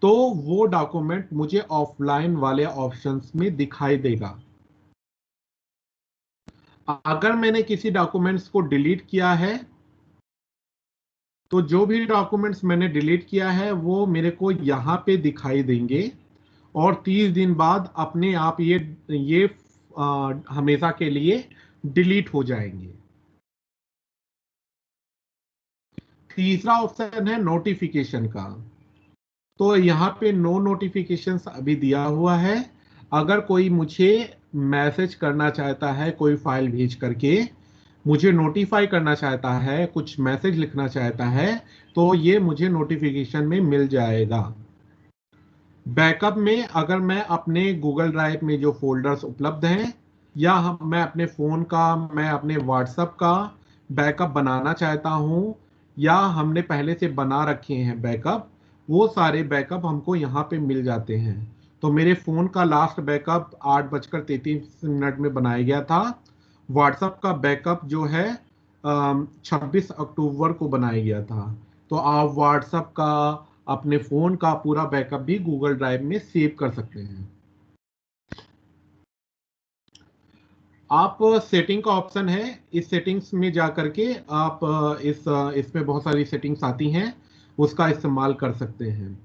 तो वो डॉक्यूमेंट मुझे ऑफलाइन वाले ऑप्शंस में दिखाई देगा। अगर मैंने किसी डॉक्यूमेंट्स को डिलीट किया है तो जो भी डॉक्यूमेंट्स मैंने डिलीट किया है वो मेरे को यहाँ पे दिखाई देंगे और 30 दिन बाद अपने आप ये हमेशा के लिए डिलीट हो जाएंगे। तीसरा ऑप्शन है नोटिफिकेशन का। तो यहाँ पे नो नोटिफिकेशंस अभी दिया हुआ है। अगर कोई मुझे मैसेज करना चाहता है, कोई फाइल भेज करके मुझे नोटिफाई करना चाहता है, कुछ मैसेज लिखना चाहता है, तो ये मुझे नोटिफिकेशन में मिल जाएगा। बैकअप में अगर मैं अपने गूगल ड्राइव में जो फोल्डर्स उपलब्ध हैं या मैं अपने फ़ोन का, मैं अपने व्हाट्सएप का बैकअप बनाना चाहता हूँ या हमने पहले से बना रखे हैं बैकअप, वो सारे बैकअप हमको यहाँ पे मिल जाते हैं। तो मेरे फ़ोन का लास्ट बैकअप 8:33 में बनाया गया था। व्हाट्सएप का बैकअप जो है 26 अक्टूबर को बनाया गया था। तो आप व्हाट्सएप का, अपने फ़ोन का पूरा बैकअप भी गूगल ड्राइव में सेव कर सकते हैं। आप सेटिंग का ऑप्शन है, इस सेटिंग्स में जा करके आप इसमें बहुत सारी सेटिंग्स आती हैं, उसका इस्तेमाल कर सकते हैं।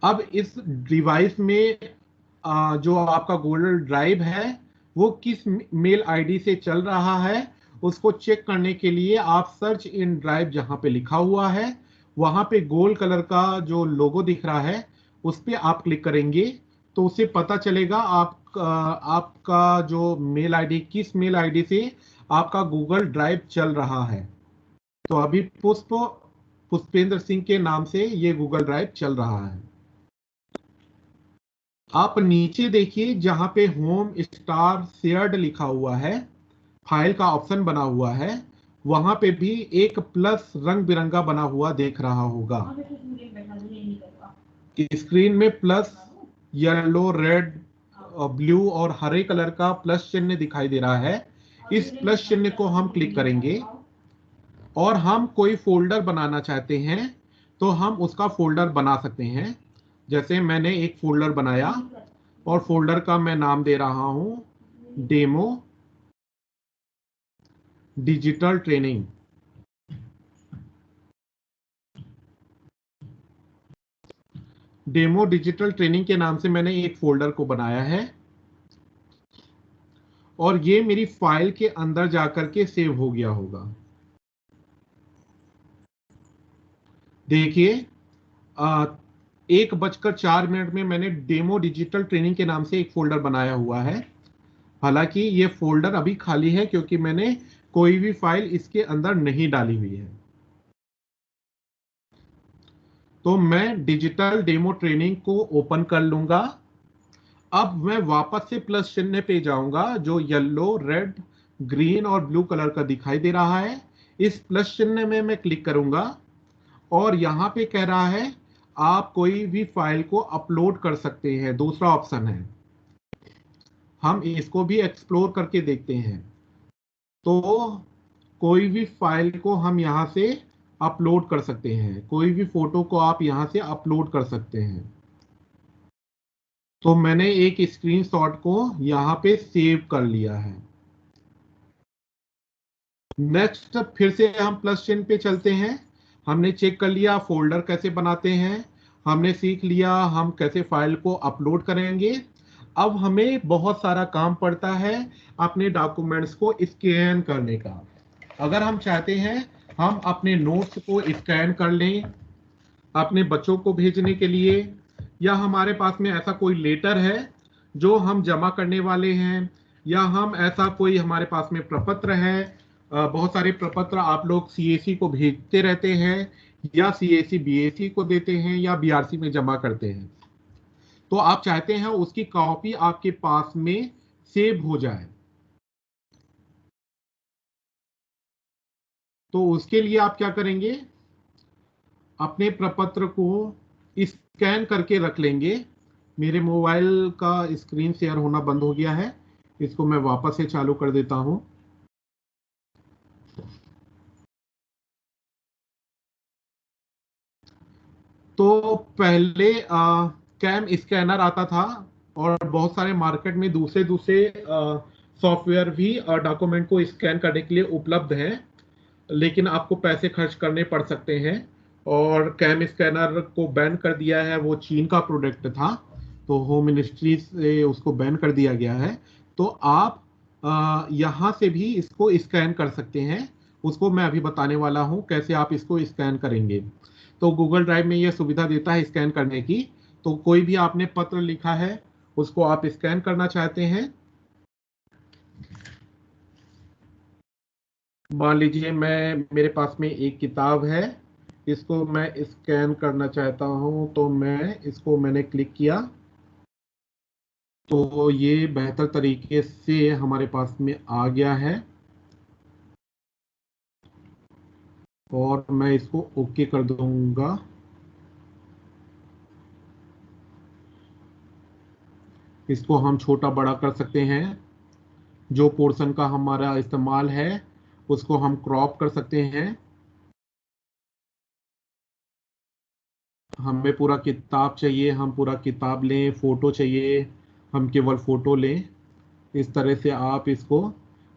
अब इस डिवाइस में जो आपका गूगल ड्राइव है वो किस मेल आईडी से चल रहा है उसको चेक करने के लिए आप सर्च इन ड्राइव जहां पे लिखा हुआ है वहां पे गोल कलर का जो लोगो दिख रहा है उस पर आप क्लिक करेंगे तो उसे पता चलेगा आपका जो मेल आईडी, किस मेल आईडी से आपका गूगल ड्राइव चल रहा है। तो अभी पुष्पेंद्र सिंह के नाम से ये गूगल ड्राइव चल रहा है। आप नीचे देखिए जहां पे होम स्टार शेयर्ड लिखा हुआ है, फाइल का ऑप्शन बना हुआ है, वहां पे भी एक प्लस रंग बिरंगा बना हुआ देख रहा होगा। स्क्रीन में प्लस येलो, रेड, ब्लू और हरे कलर का प्लस चिन्ह दिखाई दे रहा है। इस प्लस चिन्ह को हम क्लिक करेंगे और हम कोई फोल्डर बनाना चाहते हैं तो हम उसका फोल्डर बना सकते हैं। जैसे मैंने एक फोल्डर बनाया और फोल्डर का मैं नाम दे रहा हूं demo digital training. Demo digital training के नाम से मैंने एक फोल्डर को बनाया है और ये मेरी फाइल के अंदर जाकर के सेव हो गया होगा। देखिए 1:04 में मैंने डेमो डिजिटल ट्रेनिंग के नाम से एक फोल्डर बनाया हुआ है। हालांकि ये फोल्डर अभी खाली है क्योंकि मैंने कोई भी फाइल इसके अंदर नहीं डाली हुई है। तो मैं डिजिटल डेमो ट्रेनिंग को ओपन कर लूंगा। अब मैं वापस से प्लस चिन्ह पे जाऊंगा जो येलो, रेड, ग्रीन और ब्लू कलर का दिखाई दे रहा है। इस प्लस चिन्ह में मैं क्लिक करूंगा और यहाँ पे कह रहा है आप कोई भी फाइल को अपलोड कर सकते हैं, दूसरा ऑप्शन है। हम इसको भी एक्सप्लोर करके देखते हैं। तो कोई भी फाइल को हम यहाँ से अपलोड कर सकते हैं, कोई भी फोटो को आप यहाँ से अपलोड कर सकते हैं। तो मैंने एक स्क्रीनशॉट को यहाँ पे सेव कर लिया है। नेक्स्ट फिर से हम प्लस चिन्ह पे चलते हैं। हमने चेक कर लिया फोल्डर कैसे बनाते हैं, हमने सीख लिया हम कैसे फाइल को अपलोड करेंगे। अब हमें बहुत सारा काम पड़ता है अपने डॉक्यूमेंट्स को स्कैन करने का। अगर हम चाहते हैं हम अपने नोट्स को स्कैन कर लें अपने बच्चों को भेजने के लिए, या हमारे पास में ऐसा कोई लेटर है जो हम जमा करने वाले हैं, या हम ऐसा कोई हमारे पास में प्रपत्र है। बहुत सारे प्रपत्र आप लोग सीएसी को भेजते रहते हैं, या सीएसी बीएसी को देते हैं, या बीआरसी में जमा करते हैं। तो आप चाहते हैं उसकी कॉपी आपके पास में सेव हो जाए, तो उसके लिए आप क्या करेंगे, अपने प्रपत्र को स्कैन करके रख लेंगे। मेरे मोबाइल का स्क्रीन शेयर होना बंद हो गया है, इसको मैं वापस से चालू कर देता हूं। तो पहले कैम स्कैनर आता था, और बहुत सारे मार्केट में दूसरे दूसरे सॉफ्टवेयर भी डॉक्यूमेंट को स्कैन करने के लिए उपलब्ध हैं, लेकिन आपको पैसे खर्च करने पड़ सकते हैं। और कैम स्कैनर को बैन कर दिया है, वो चीन का प्रोडक्ट था, तो होम मिनिस्ट्री से उसको बैन कर दिया गया है। तो आप यहाँ से भी इसको स्कैन कर सकते हैं। उसको मैं अभी बताने वाला हूँ कैसे आप इसको स्कैन करेंगे। तो गूगल ड्राइव में ये सुविधा देता है स्कैन करने की। तो कोई भी आपने पत्र लिखा है, उसको आप स्कैन करना चाहते हैं। मान लीजिए मेरे पास में एक किताब है, इसको मैं स्कैन करना चाहता हूं, तो मैंने क्लिक किया, तो ये बेहतर तरीके से हमारे पास में आ गया है, और मैं इसको ओके कर दूंगा। इसको हम छोटा बड़ा कर सकते हैं, जो पोर्शन का हमारा इस्तेमाल है उसको हम क्रॉप कर सकते हैं। हमें पूरा किताब चाहिए, हम पूरा किताब लें, फोटो चाहिए, हम केवल फोटो लें। इस तरह से आप इसको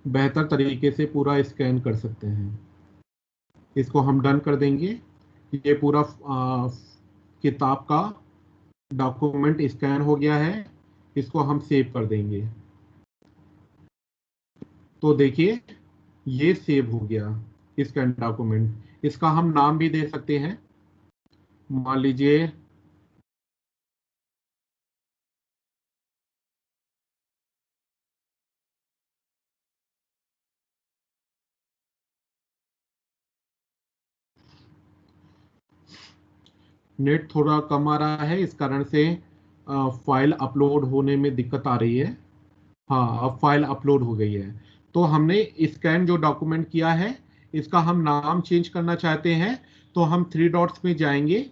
बेहतर तरीके से पूरा स्कैन कर सकते हैं। इसको हम डन कर देंगे। ये पूरा किताब का डॉक्यूमेंट स्कैन हो गया है, इसको हम सेव कर देंगे। तो देखिए ये सेव हो गया स्कैन डॉक्यूमेंट। इसका हम नाम भी दे सकते हैं, मान लीजिए नेट थोड़ा कम आ रहा है, इस कारण से फाइल अपलोड होने में दिक्कत आ रही है। हाँ, अब फाइल अपलोड हो गई है। तो हमने स्कैन जो डॉक्यूमेंट किया है, इसका हम नाम चेंज करना चाहते हैं, तो हम थ्री डॉट्स में जाएंगे,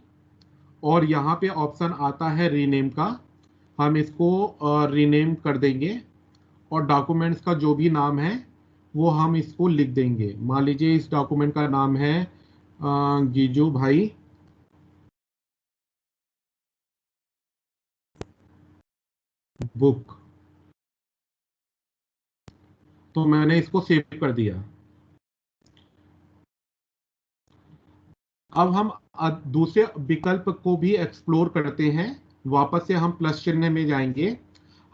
और यहाँ पे ऑप्शन आता है रीनेम का। हम इसको रीनेम कर देंगे, और डॉक्यूमेंट्स का जो भी नाम है वो हम इसको लिख देंगे। मान लीजिए इस डॉक्यूमेंट का नाम है गीजू भाई बुक। तो मैंने इसको सेव कर दिया। अब हम दूसरे विकल्प को भी एक्सप्लोर करते हैं। वापस से हम प्लस चिन्ह में जाएंगे।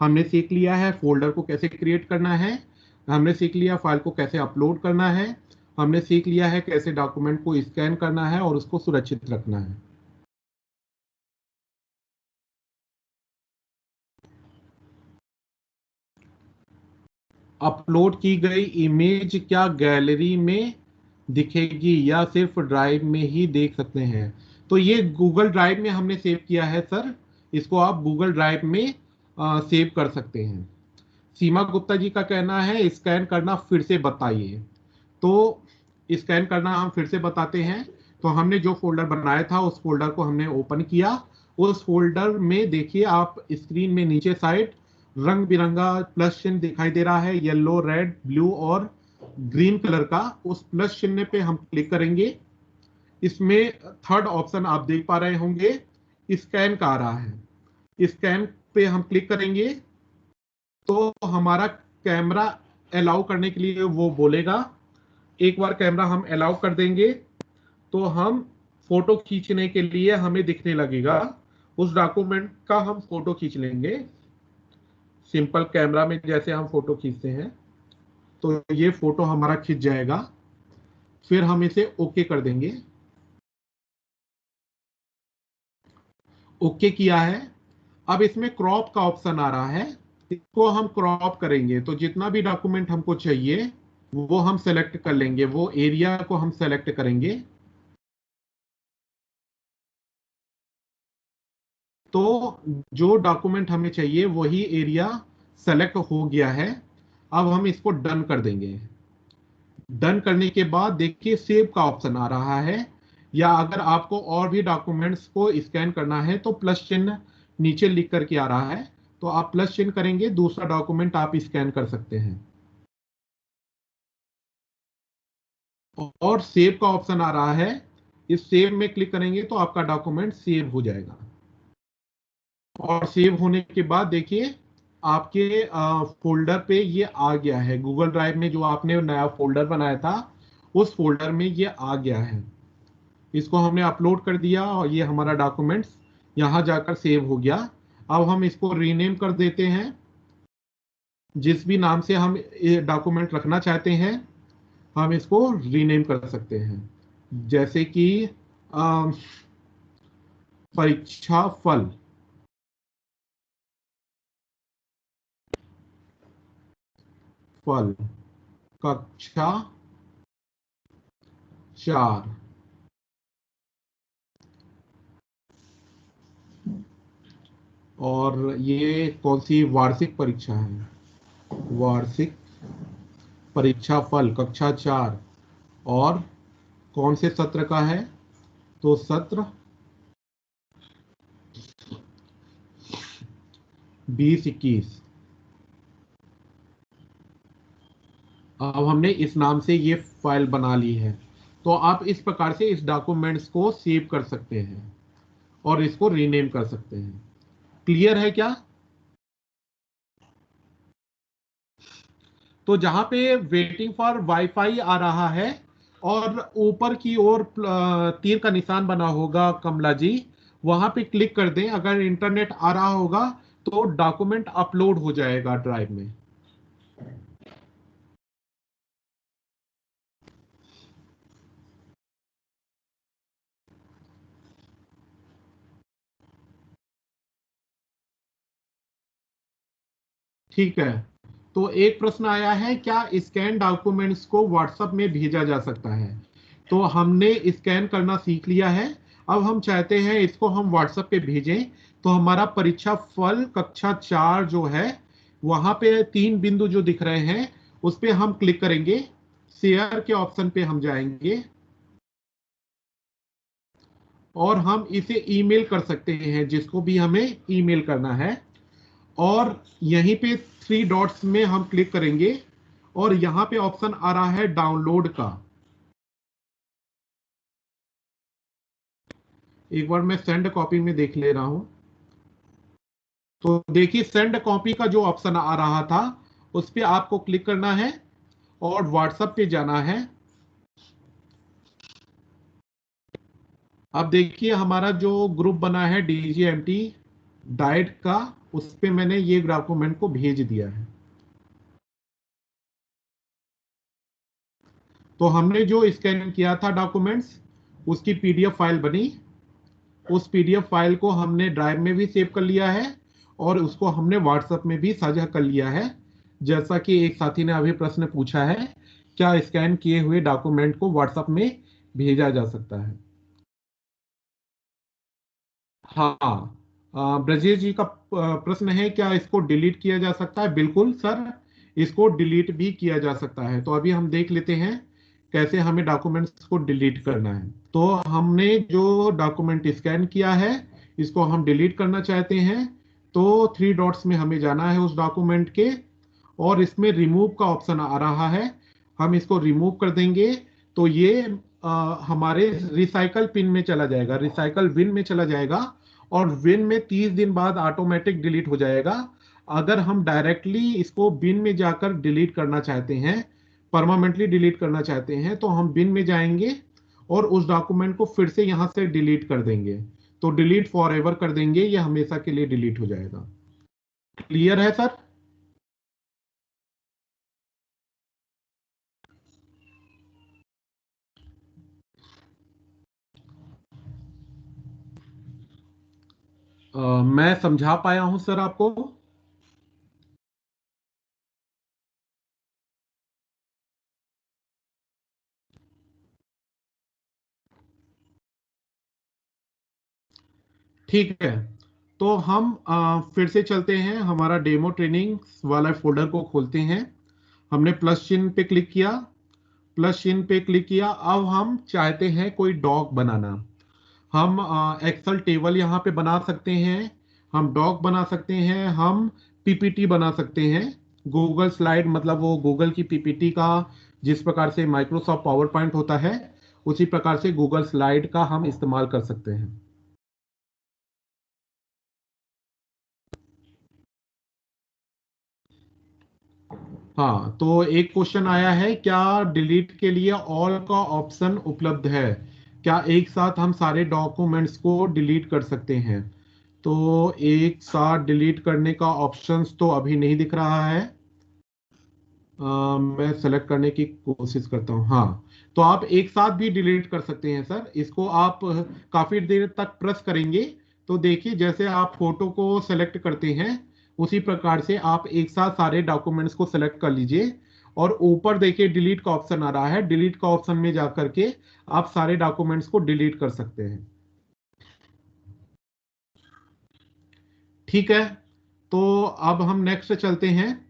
हमने सीख लिया है फोल्डर को कैसे क्रिएट करना है, हमने सीख लिया फाइल को कैसे अपलोड करना है, हमने सीख लिया है कैसे डॉक्यूमेंट को स्कैन करना है और उसको सुरक्षित रखना है। अपलोड की गई इमेज क्या गैलरी में दिखेगी, या सिर्फ ड्राइव में ही देख सकते हैं? तो ये गूगल ड्राइव में हमने सेव किया है सर, इसको आप गूगल ड्राइव में सेव कर सकते हैं। सीमा गुप्ता जी का कहना है स्कैन करना फिर से बताइए। तो स्कैन करना हम फिर से बताते हैं। तो हमने जो फोल्डर बनाया था उस फोल्डर को हमने ओपन किया। उस फोल्डर में देखिए आप स्क्रीन में नीचे साइड रंग बिरंगा प्लस चिन्ह दिखाई दे रहा है, येलो रेड ब्लू और ग्रीन कलर का। उस प्लस चिन्ह पे हम क्लिक करेंगे। इसमें थर्ड ऑप्शन आप देख पा रहे होंगे, स्कैन का आ रहा है। स्कैन पे हम क्लिक करेंगे तो हमारा कैमरा अलाउ करने के लिए वो बोलेगा। एक बार कैमरा हम अलाउ कर देंगे तो हम फोटो खींचने के लिए हमें दिखने लगेगा। उस डॉक्यूमेंट का हम फोटो खींच लेंगे, सिंपल कैमरा में जैसे हम फोटो खींचते हैं। तो ये फोटो हमारा खींच जाएगा, फिर हम इसे ओके कर देंगे। ओके किया है। अब इसमें क्रॉप का ऑप्शन आ रहा है, इसको हम क्रॉप करेंगे तो जितना भी डॉक्यूमेंट हमको चाहिए वो हम सेलेक्ट कर लेंगे, वो एरिया को हम सेलेक्ट करेंगे। तो जो डॉक्यूमेंट हमें चाहिए वही एरिया सेलेक्ट हो गया है। अब हम इसको डन कर देंगे। डन करने के बाद देखिए सेव का ऑप्शन आ रहा है, या अगर आपको और भी डॉक्यूमेंट्स को स्कैन करना है तो प्लस चिन्ह नीचे लिख करके आ रहा है, तो आप प्लस चिन्ह करेंगे, दूसरा डॉक्यूमेंट आप स्कैन कर सकते हैं। और सेव का ऑप्शन आ रहा है, इस सेव में क्लिक करेंगे तो आपका डॉक्यूमेंट सेव हो जाएगा। और सेव होने के बाद देखिए आपके फोल्डर पे ये आ गया है, गूगल ड्राइव में जो आपने नया फोल्डर बनाया था उस फोल्डर में ये आ गया है। इसको हमने अपलोड कर दिया और ये हमारा डॉक्यूमेंट्स यहाँ जाकर सेव हो गया। अब हम इसको रीनेम कर देते हैं, जिस भी नाम से हम ये डॉक्यूमेंट रखना चाहते हैं हम इसको रीनेम कर सकते हैं। जैसे कि अम, परीक्षा फल, फल कक्षा 4। और ये कौन सी वार्षिक परीक्षा है? वार्षिक परीक्षा फल कक्षा 4। और कौन से सत्र का है? तो सत्र 20-21। अब हमने इस नाम से ये फाइल बना ली है। तो आप इस प्रकार से इस डॉक्यूमेंट्स को सेव कर सकते हैं और इसको रीनेम कर सकते हैं। क्लियर है क्या? तो जहां पे वेटिंग फॉर वाईफाई आ रहा है और ऊपर की ओर तीर का निशान बना होगा कमला जी, वहां पे क्लिक कर दें। अगर इंटरनेट आ रहा होगा तो डॉक्यूमेंट अपलोड हो जाएगा ड्राइव में। ठीक है। तो एक प्रश्न आया है, क्या स्कैन डॉक्यूमेंट्स को व्हाट्सएप में भेजा जा सकता है? तो हमने स्कैन करना सीख लिया है। अब हम चाहते हैं इसको हम व्हाट्सएप पे भेजें। तो हमारा परीक्षा फल कक्षा 4 जो है, वहां पे 3 बिंदु जो दिख रहे हैं उस पे हम क्लिक करेंगे। शेयर के ऑप्शन पे हम जाएंगे और हम इसे ईमेल कर सकते हैं जिसको भी हमें ईमेल करना है। और यहीं पे 3 डॉट्स में हम क्लिक करेंगे और यहाँ पे ऑप्शन आ रहा है डाउनलोड का। एक बार मैं सेंड कॉपी में देख ले रहा हूं। तो देखिए सेंड कॉपी का जो ऑप्शन आ रहा था उस पे आपको क्लिक करना है और व्हाट्सएप पे जाना है। अब देखिए हमारा जो ग्रुप बना है डीजीएमटी डाइट का, उस पे मैंने ये डॉक्यूमेंट को भेज दिया है। तो हमने जो स्कैन किया था डॉक्यूमेंट्स उसकी पीडीएफ फाइल बनी। उस पीडीएफ फाइल को हमने ड्राइव में भी सेव कर लिया है और उसको हमने व्हाट्सएप में भी साझा कर लिया है। जैसा कि एक साथी ने अभी प्रश्न पूछा है, क्या स्कैन किए हुए डॉक्यूमेंट को व्हाट्सएप में भेजा जा सकता है? हाँ। ब्रजेश जी का प्रश्न है, क्या इसको डिलीट किया जा सकता है? बिल्कुल सर, इसको डिलीट भी किया जा सकता है। तो अभी हम देख लेते हैं कैसे हमें डॉक्यूमेंट्स को डिलीट करना है। तो हमने जो डॉक्यूमेंट स्कैन किया है इसको हम डिलीट करना चाहते हैं। तो 3 डॉट्स में हमें जाना है उस डॉक्यूमेंट के और इसमें रिमूव का ऑप्शन आ रहा है, हम इसको रिमूव कर देंगे। तो ये हमारे रिसाइकल पिन में चला जाएगा, रिसाइकल बिन में चला जाएगा और बिन में 30 दिन बाद ऑटोमेटिक डिलीट हो जाएगा। अगर हम डायरेक्टली इसको बिन में जाकर डिलीट करना चाहते हैं, परमानेंटली डिलीट करना चाहते हैं, तो हम बिन में जाएंगे और उस डॉक्यूमेंट को फिर से यहां से डिलीट कर देंगे। तो डिलीट फॉर एवर कर देंगे, ये हमेशा के लिए डिलीट हो जाएगा। क्लियर है सर? मैं समझा पाया हूं सर आपको? ठीक है, तो हम फिर से चलते हैं, हमारा डेमो ट्रेनिंग वाला फोल्डर को खोलते हैं। हमने प्लस चिन्ह पे क्लिक किया, प्लस चिन्ह पे क्लिक किया। अब हम चाहते हैं कोई डॉक बनाना। हम एक्सेल टेबल यहाँ पे बना सकते हैं, हम डॉक बना सकते हैं, हम पीपीटी बना सकते हैं। गूगल स्लाइड मतलब वो गूगल की पीपीटी का, जिस प्रकार से माइक्रोसॉफ्ट पावर पॉइंट होता है, उसी प्रकार से गूगल स्लाइड का हम इस्तेमाल कर सकते हैं। हाँ, तो एक क्वेश्चन आया है, क्या डिलीट के लिए ऑल का ऑप्शन उपलब्ध है? क्या एक साथ हम सारे डॉक्यूमेंट्स को डिलीट कर सकते हैं? तो एक साथ डिलीट करने का ऑप्शंस तो अभी नहीं दिख रहा है। मैं सेलेक्ट करने की कोशिश करता हूँ। हाँ, तो आप एक साथ भी डिलीट कर सकते हैं सर। इसको आप काफी देर तक प्रेस करेंगे तो देखिए, जैसे आप फोटो को सेलेक्ट करते हैं उसी प्रकार से आप एक साथ सारे डॉक्यूमेंट्स को सेलेक्ट कर लीजिए, और ऊपर देखिए डिलीट का ऑप्शन आ रहा है। डिलीट का ऑप्शन में जाकर के आप सारे डॉक्यूमेंट्स को डिलीट कर सकते हैं। ठीक है, तो अब हम नेक्स्ट चलते हैं,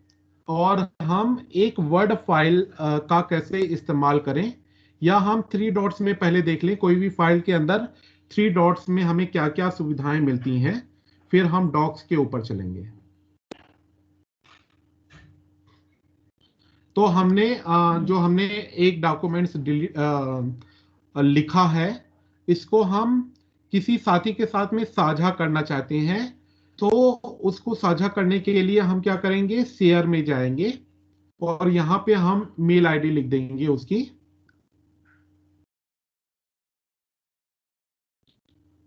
और हम एक वर्ड फाइल का कैसे इस्तेमाल करें, या हम थ्री डॉट्स में पहले देख लें कोई भी फाइल के अंदर थ्री डॉट्स में हमें क्या क्या सुविधाएं मिलती हैं, फिर हम डॉक्स के ऊपर चलेंगे। तो जो हमने एक डॉक्यूमेंट्स लिखा है, इसको हम किसी साथी के साथ में साझा करना चाहते हैं, तो उसको साझा करने के लिए हम क्या करेंगे, शेयर में जाएंगे और यहाँ पे हम मेल आईडी लिख देंगे उसकी।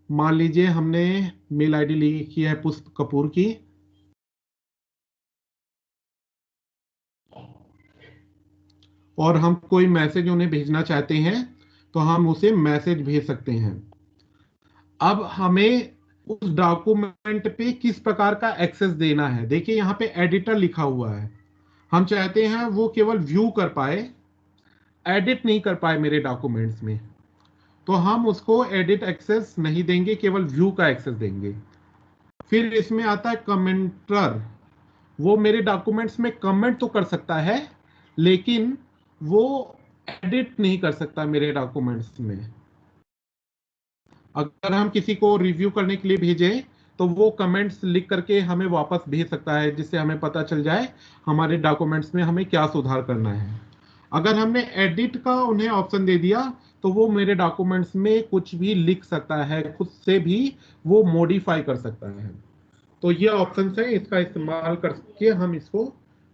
मान लीजिए हमने मेल आईडी लिखी है पुष्प कपूर की, और हम कोई मैसेज उन्हें भेजना चाहते हैं तो हम उसे मैसेज भेज सकते हैं। अब हमें उस डॉक्यूमेंट पे किस प्रकार का एक्सेस देना है, देखिए यहाँ पे एडिटर लिखा हुआ है। हम चाहते हैं वो केवल व्यू कर पाए, एडिट नहीं कर पाए मेरे डॉक्यूमेंट्स में, तो हम उसको एडिट एक्सेस नहीं देंगे, केवल व्यू का एक्सेस देंगे। फिर इसमें आता है कमेंटर। वो मेरे डॉक्यूमेंट्स में कमेंट तो कर सकता है, लेकिन वो एडिट नहीं कर सकता मेरे डॉक्यूमेंट्स में। अगर हम किसी को रिव्यू करने के लिए भेजें तो वो कमेंट्स लिख करके हमें वापस भेज सकता है, जिससे हमें पता चल जाए हमारे डॉक्यूमेंट्स में हमें क्या सुधार करना है। अगर हमने एडिट का उन्हें ऑप्शन दे दिया तो वो मेरे डॉक्यूमेंट्स में कुछ भी लिख सकता है, खुद से भी वो मॉडिफाई कर सकता है। तो ये ऑप्शन है, इसका इस्तेमाल करके हम इसको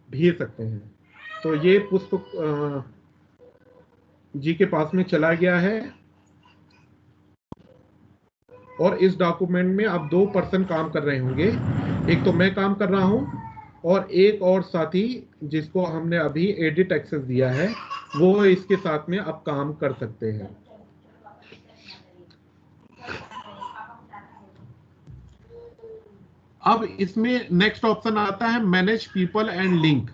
भेज सकते हैं। तो ये पुष्प जी के पास में चला गया है, और इस डॉक्यूमेंट में अब दो पर्सन काम कर रहे होंगे। एक तो मैं काम कर रहा हूं, और एक और साथी जिसको हमने अभी एडिट एक्सेस दिया है, वो इसके साथ में अब काम कर सकते हैं। अब इसमें नेक्स्ट ऑप्शन आता है मैनेज पीपल एंड लिंक।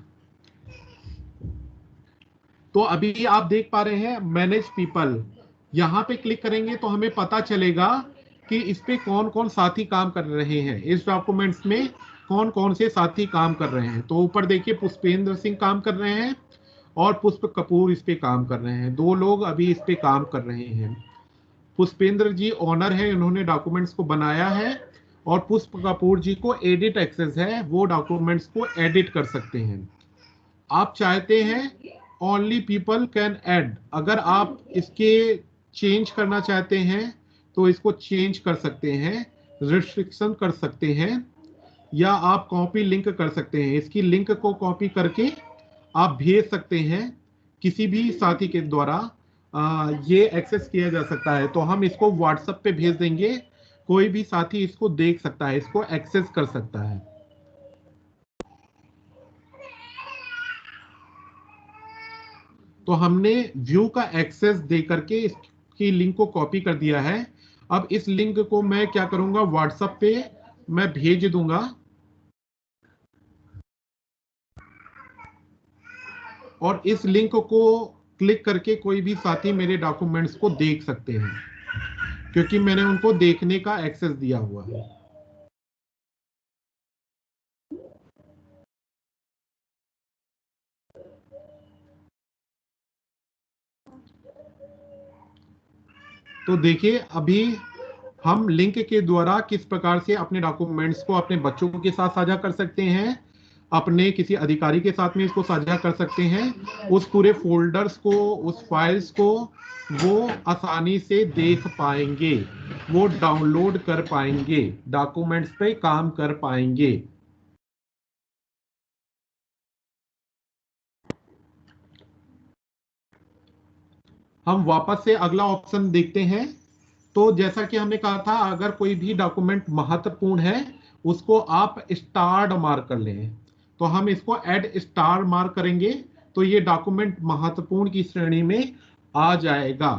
तो अभी आप देख पा रहे हैं मैनेज पीपल, यहां पे क्लिक करेंगे तो हमें पता चलेगा कि इस पे कौन कौन साथी काम कर रहे हैं, इस डॉक्यूमेंट्स में कौन कौन से साथी काम कर रहे हैं। तो ऊपर देखिए पुष्पेंद्र सिंह काम कर रहे हैं, और पुष्प कपूर इस पे काम कर रहे हैं। दो लोग अभी इस पे काम कर रहे हैं। पुष्पेंद्र जी ओनर है, इन्होंने डॉक्यूमेंट्स को बनाया है, और पुष्प कपूर जी को एडिट एक्सेस है, वो डॉक्यूमेंट्स को एडिट कर सकते हैं। आप चाहते हैं ओनली पीपल कैन ऐड, अगर आप इसके चेंज करना चाहते हैं तो इसको चेंज कर सकते हैं, रिस्ट्रिक्शन कर सकते हैं, या आप कॉपी लिंक कर सकते हैं। इसकी लिंक को कॉपी करके आप भेज सकते हैं किसी भी साथी के द्वारा। ये एक्सेस किया जा सकता है, तो हम इसको व्हाट्सएप पे भेज देंगे, कोई भी साथी इसको देख सकता है, इसको एक्सेस कर सकता है। तो हमने व्यू का एक्सेस दे करके इसकी लिंक को कॉपी कर दिया है। अब इस लिंक को मैं क्या करूंगा, व्हाट्सएप पे मैं भेज दूंगा और इस लिंक को क्लिक करके कोई भी साथी मेरे डॉक्यूमेंट्स को देख सकते हैं, क्योंकि मैंने उनको देखने का एक्सेस दिया हुआ है। तो देखिए, अभी हम लिंक के द्वारा किस प्रकार से अपने डॉक्यूमेंट्स को अपने बच्चों के साथ साझा कर सकते हैं, अपने किसी अधिकारी के साथ में इसको साझा कर सकते हैं। उस पूरे फोल्डर्स को, उस फाइल्स को वो आसानी से देख पाएंगे, वो डाउनलोड कर पाएंगे, डॉक्यूमेंट्स पे काम कर पाएंगे। हम वापस से अगला ऑप्शन देखते हैं। तो जैसा कि हमने कहा था, अगर कोई भी डॉक्यूमेंट महत्वपूर्ण है उसको आप स्टार मार्क कर लें। तो हम इसको ऐड स्टार मार्क करेंगे तो ये डॉक्यूमेंट महत्वपूर्ण की श्रेणी में आ जाएगा।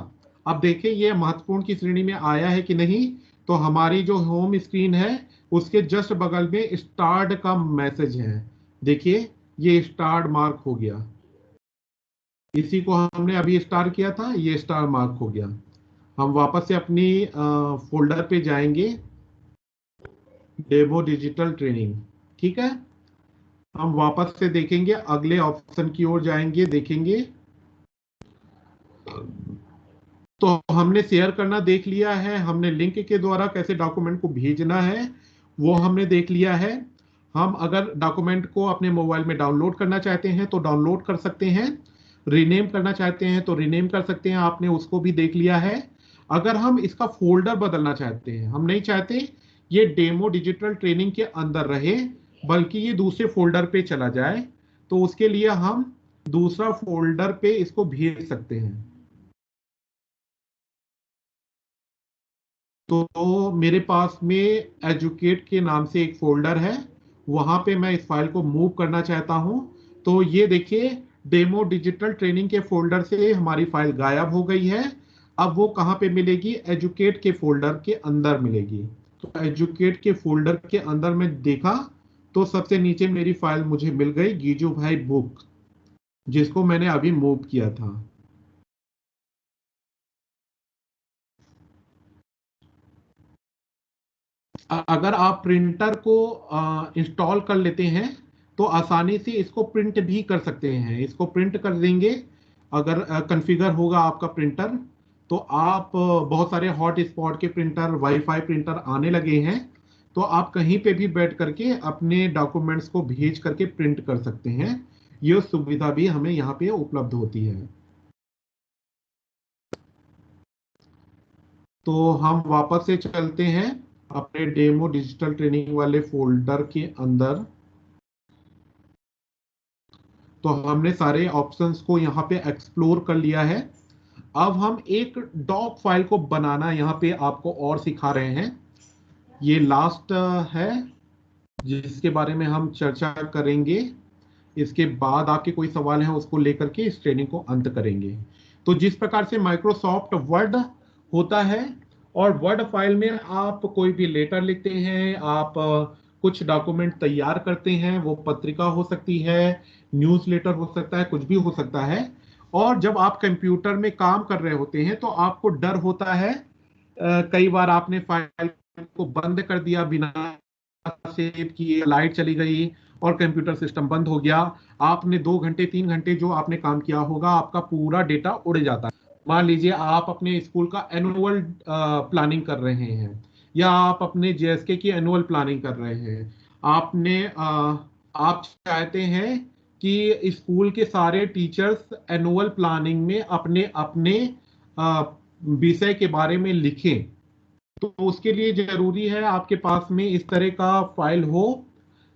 अब देखिए ये महत्वपूर्ण की श्रेणी में आया है कि नहीं। तो हमारी जो होम स्क्रीन है उसके जस्ट बगल में स्टार्ड का मैसेज है। देखिए ये स्टार मार्क हो गया, इसी को हमने अभी स्टार किया था, ये स्टार मार्क हो गया। हम वापस से अपनी फोल्डर पे जाएंगे, डेमो डिजिटल ट्रेनिंग। ठीक है, हम वापस से देखेंगे, अगले ऑप्शन की ओर जाएंगे, देखेंगे। तो हमने शेयर करना देख लिया है, हमने लिंक के द्वारा कैसे डॉक्यूमेंट को भेजना है वो हमने देख लिया है। हम अगर डॉक्यूमेंट को अपने मोबाइल में डाउनलोड करना चाहते हैं तो डाउनलोड कर सकते हैं, रीनेम करना चाहते हैं तो रीनेम कर सकते हैं, आपने उसको भी देख लिया है। अगर हम इसका फोल्डर बदलना चाहते हैं, हम नहीं चाहते ये डेमो डिजिटल ट्रेनिंग के अंदर रहे बल्कि ये दूसरे फोल्डर पे चला जाए, तो उसके लिए हम दूसरा फोल्डर पे इसको भेज सकते हैं। तो मेरे पास में एजुकेट के नाम से एक फोल्डर है, वहां पे मैं इस फाइल को मूव करना चाहता हूं। तो ये देखिए, डेमो डिजिटल ट्रेनिंग के फोल्डर से हमारी फाइल गायब हो गई है। अब वो कहाँ पे मिलेगी? एजुकेट के फोल्डर के अंदर मिलेगी। तो एजुकेट के फोल्डर के अंदर मैं देखा तो सबसे नीचे मेरी फाइल मुझे मिल गई, गीजू भाई बुक, जिसको मैंने अभी मूव किया था। अगर आप प्रिंटर को इंस्टॉल कर लेते हैं तो आसानी से इसको प्रिंट भी कर सकते हैं, इसको प्रिंट कर देंगे। अगर कॉन्फ़िगर होगा आपका प्रिंटर तो आप बहुत सारे हॉट स्पॉट के प्रिंटर, वाईफाई प्रिंटर आने लगे हैं, तो आप कहीं पे भी बैठ करके अपने डॉक्यूमेंट्स को भेज करके प्रिंट कर सकते हैं। यह सुविधा भी हमें यहाँ पे उपलब्ध होती है। तो हम वापस से चलते हैं अपने डेमो डिजिटल ट्रेनिंग वाले फोल्डर के अंदर। तो हमने सारे ऑप्शंस को यहाँ पे एक्सप्लोर कर लिया है। अब हम एक डॉक फाइल को बनाना यहाँ पे आपको और सिखा रहे हैं। ये लास्ट है जिसके बारे में हम चर्चा करेंगे। इसके बाद आपके कोई सवाल है उसको लेकर के इस ट्रेनिंग को अंत करेंगे। तो जिस प्रकार से माइक्रोसॉफ्ट वर्ड होता है, और वर्ड फाइल में आप कोई भी लेटर लिखते हैं, आप कुछ डॉक्यूमेंट तैयार करते हैं, वो पत्रिका हो सकती है, न्यूज़लेटर हो सकता है, कुछ भी हो सकता है। और जब आप कंप्यूटर में काम कर रहे होते हैं तो आपको डर होता है, कई बार आपने फाइल को बंद कर दिया बिना सेव किए, लाइट चली गई और कंप्यूटर सिस्टम बंद हो गया, आपने 2 घंटे 3 घंटे जो आपने काम किया होगा आपका पूरा डेटा उड़ जाता है। मान लीजिए आप अपने स्कूल का एनुअल प्लानिंग कर रहे हैं, या आप अपने जेएसके की एनुअल प्लानिंग कर रहे हैं, आपने आप चाहते हैं कि स्कूल के सारे टीचर्स एनुअल प्लानिंग में अपने अपने विषय के बारे में लिखें। तो उसके लिए जरूरी है आपके पास में इस तरह का फाइल हो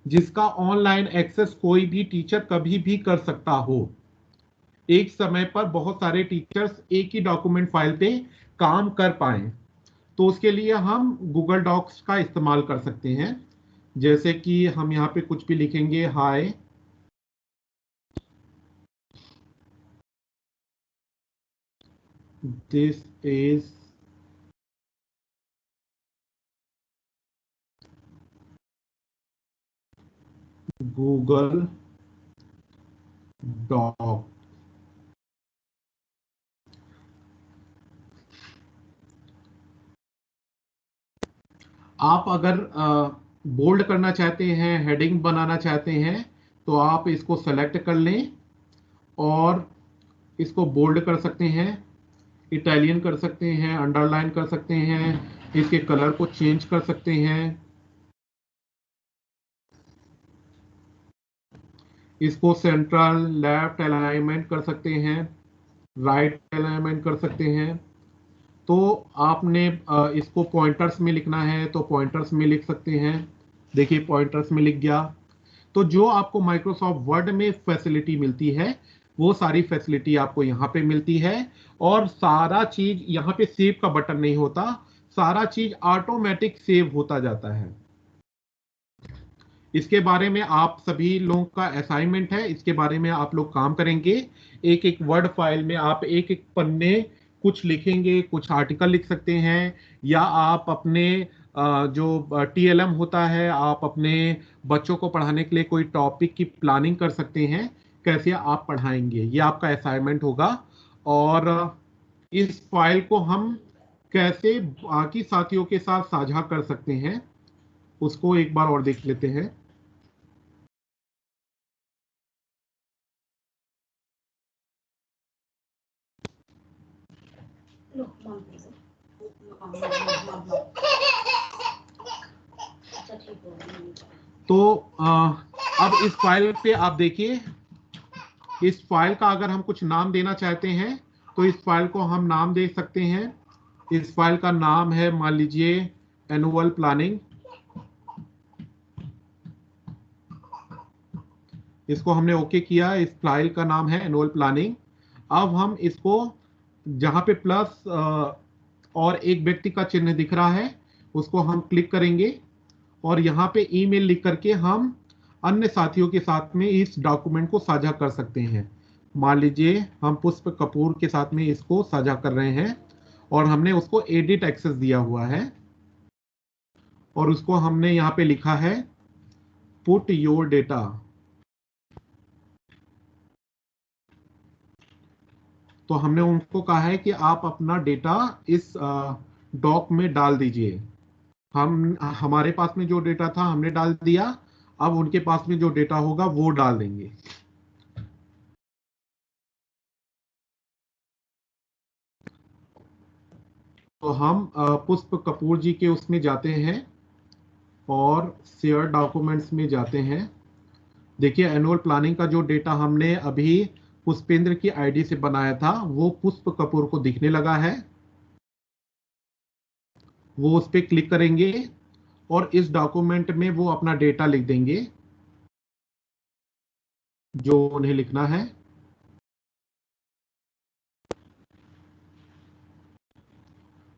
जिसका ऑनलाइन एक्सेस कोई भी टीचर कभी भी कर सकता हो। एक समय पर बहुत सारे टीचर्स एक ही डॉक्यूमेंट फाइल पे काम कर पाए, तो उसके लिए हम गूगल डॉक्स का इस्तेमाल कर सकते हैं। जैसे कि हम यहाँ पे कुछ भी लिखेंगे, hi this is Google doc. आप अगर बोल्ड करना चाहते हैं, हेडिंग बनाना चाहते हैं, तो आप इसको सेलेक्ट कर लें और इसको बोल्ड कर सकते हैं, इटालियन कर सकते हैं, अंडरलाइन कर सकते हैं, इसके कलर को चेंज कर सकते हैं, इसको सेंट्रल लेफ्ट अलाइनमेंट कर सकते हैं, राइट अलाइनमेंट कर सकते हैं। तो आपने इसको पॉइंटर्स में लिखना है तो पॉइंटर्स में लिख सकते हैं। देखिए पॉइंटर्स में लिख गया। तो जो आपको माइक्रोसॉफ्ट वर्ड में फैसिलिटी मिलती है वो सारी फैसिलिटी आपको यहाँ पे मिलती है। और सारा चीज यहाँ पे सेव का बटन नहीं होता, सारा चीज ऑटोमेटिक सेव होता जाता है। इसके बारे में आप सभी लोगों का असाइनमेंट है, इसके बारे में आप लोग काम करेंगे। एक एक वर्ड फाइल में आप एक एक पन्ने कुछ लिखेंगे, कुछ आर्टिकल लिख सकते हैं, या आप अपने जो टीएलएम होता है, आप अपने बच्चों को पढ़ाने के लिए कोई टॉपिक की प्लानिंग कर सकते हैं, कैसे आप पढ़ाएंगे, ये आपका असाइनमेंट होगा। और इस फाइल को हम कैसे बाकी साथियों के साथ साझा कर सकते हैं उसको एक बार और देख लेते हैं। तो अब इस फाइल पे आप देखिए, इस फाइल का अगर हम कुछ नाम देना चाहते हैं तो इस फाइल को हम नाम दे सकते हैं। इस फाइल का नाम है, मान लीजिए, एनुअल प्लानिंग। इसको हमने ओके किया, इस फाइल का नाम है एनुअल प्लानिंग। अब हम इसको जहां पे प्लस और एक व्यक्ति का चिन्ह दिख रहा है उसको हम क्लिक करेंगे और यहाँ पे ईमेल लिख करके हम अन्य साथियों के साथ में इस डॉक्यूमेंट को साझा कर सकते हैं। मान लीजिए हम पुष्प कपूर के साथ में इसको साझा कर रहे हैं और हमने उसको एडिट एक्सेस दिया हुआ है और उसको हमने यहाँ पे लिखा है पुट योर डेटा। तो हमने उनको कहा है कि आप अपना डेटा इस डॉक में डाल दीजिए। हम हमारे पास में जो डेटा था हमने डाल दिया, अब उनके पास में जो डेटा होगा वो डाल देंगे। तो हम पुष्प कपूर जी के उसमें जाते हैं और शेयर डॉक्यूमेंट्स में जाते हैं। देखिए एनुअल प्लानिंग का जो डेटा हमने अभी पुष्पेंद्र की आईडी से बनाया था वो पुष्प कपूर को दिखने लगा है। वो उस पर क्लिक करेंगे और इस डॉक्यूमेंट में वो अपना डेटा लिख देंगे जो उन्हें लिखना है।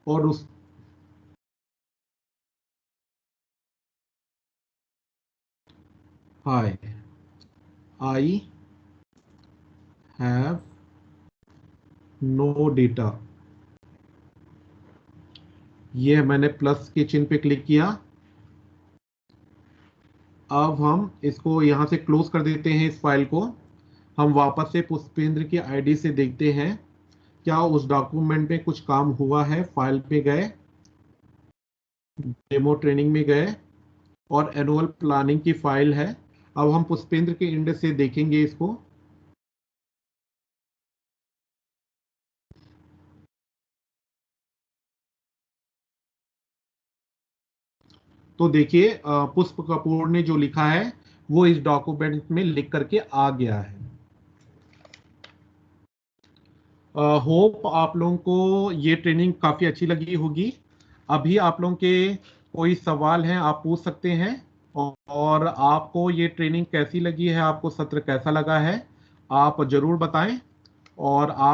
और उस हाय, आई हैव नो डेटा, ये मैंने प्लस के चिन्ह पे क्लिक किया। अब हम इसको यहां से क्लोज कर देते हैं। इस फाइल को हम वापस से पुष्पेंद्र की आईडी से देखते हैं क्या उस डॉक्यूमेंट में कुछ काम हुआ है। फाइल पे गए, डेमो ट्रेनिंग में गए और एनुअल प्लानिंग की फाइल है। अब हम पुष्पेंद्र के एंड से देखेंगे इसको। तो देखिए पुष्प कपूर ने जो लिखा है वो इस डॉक्यूमेंट में लिख करके आ गया है। होप आप लोगों को ये ट्रेनिंग काफ़ी अच्छी लगी होगी। अभी आप लोगों के कोई सवाल हैं आप पूछ सकते हैं। और आपको ये ट्रेनिंग कैसी लगी है, आपको सत्र कैसा लगा है, आप ज़रूर बताएं। और आप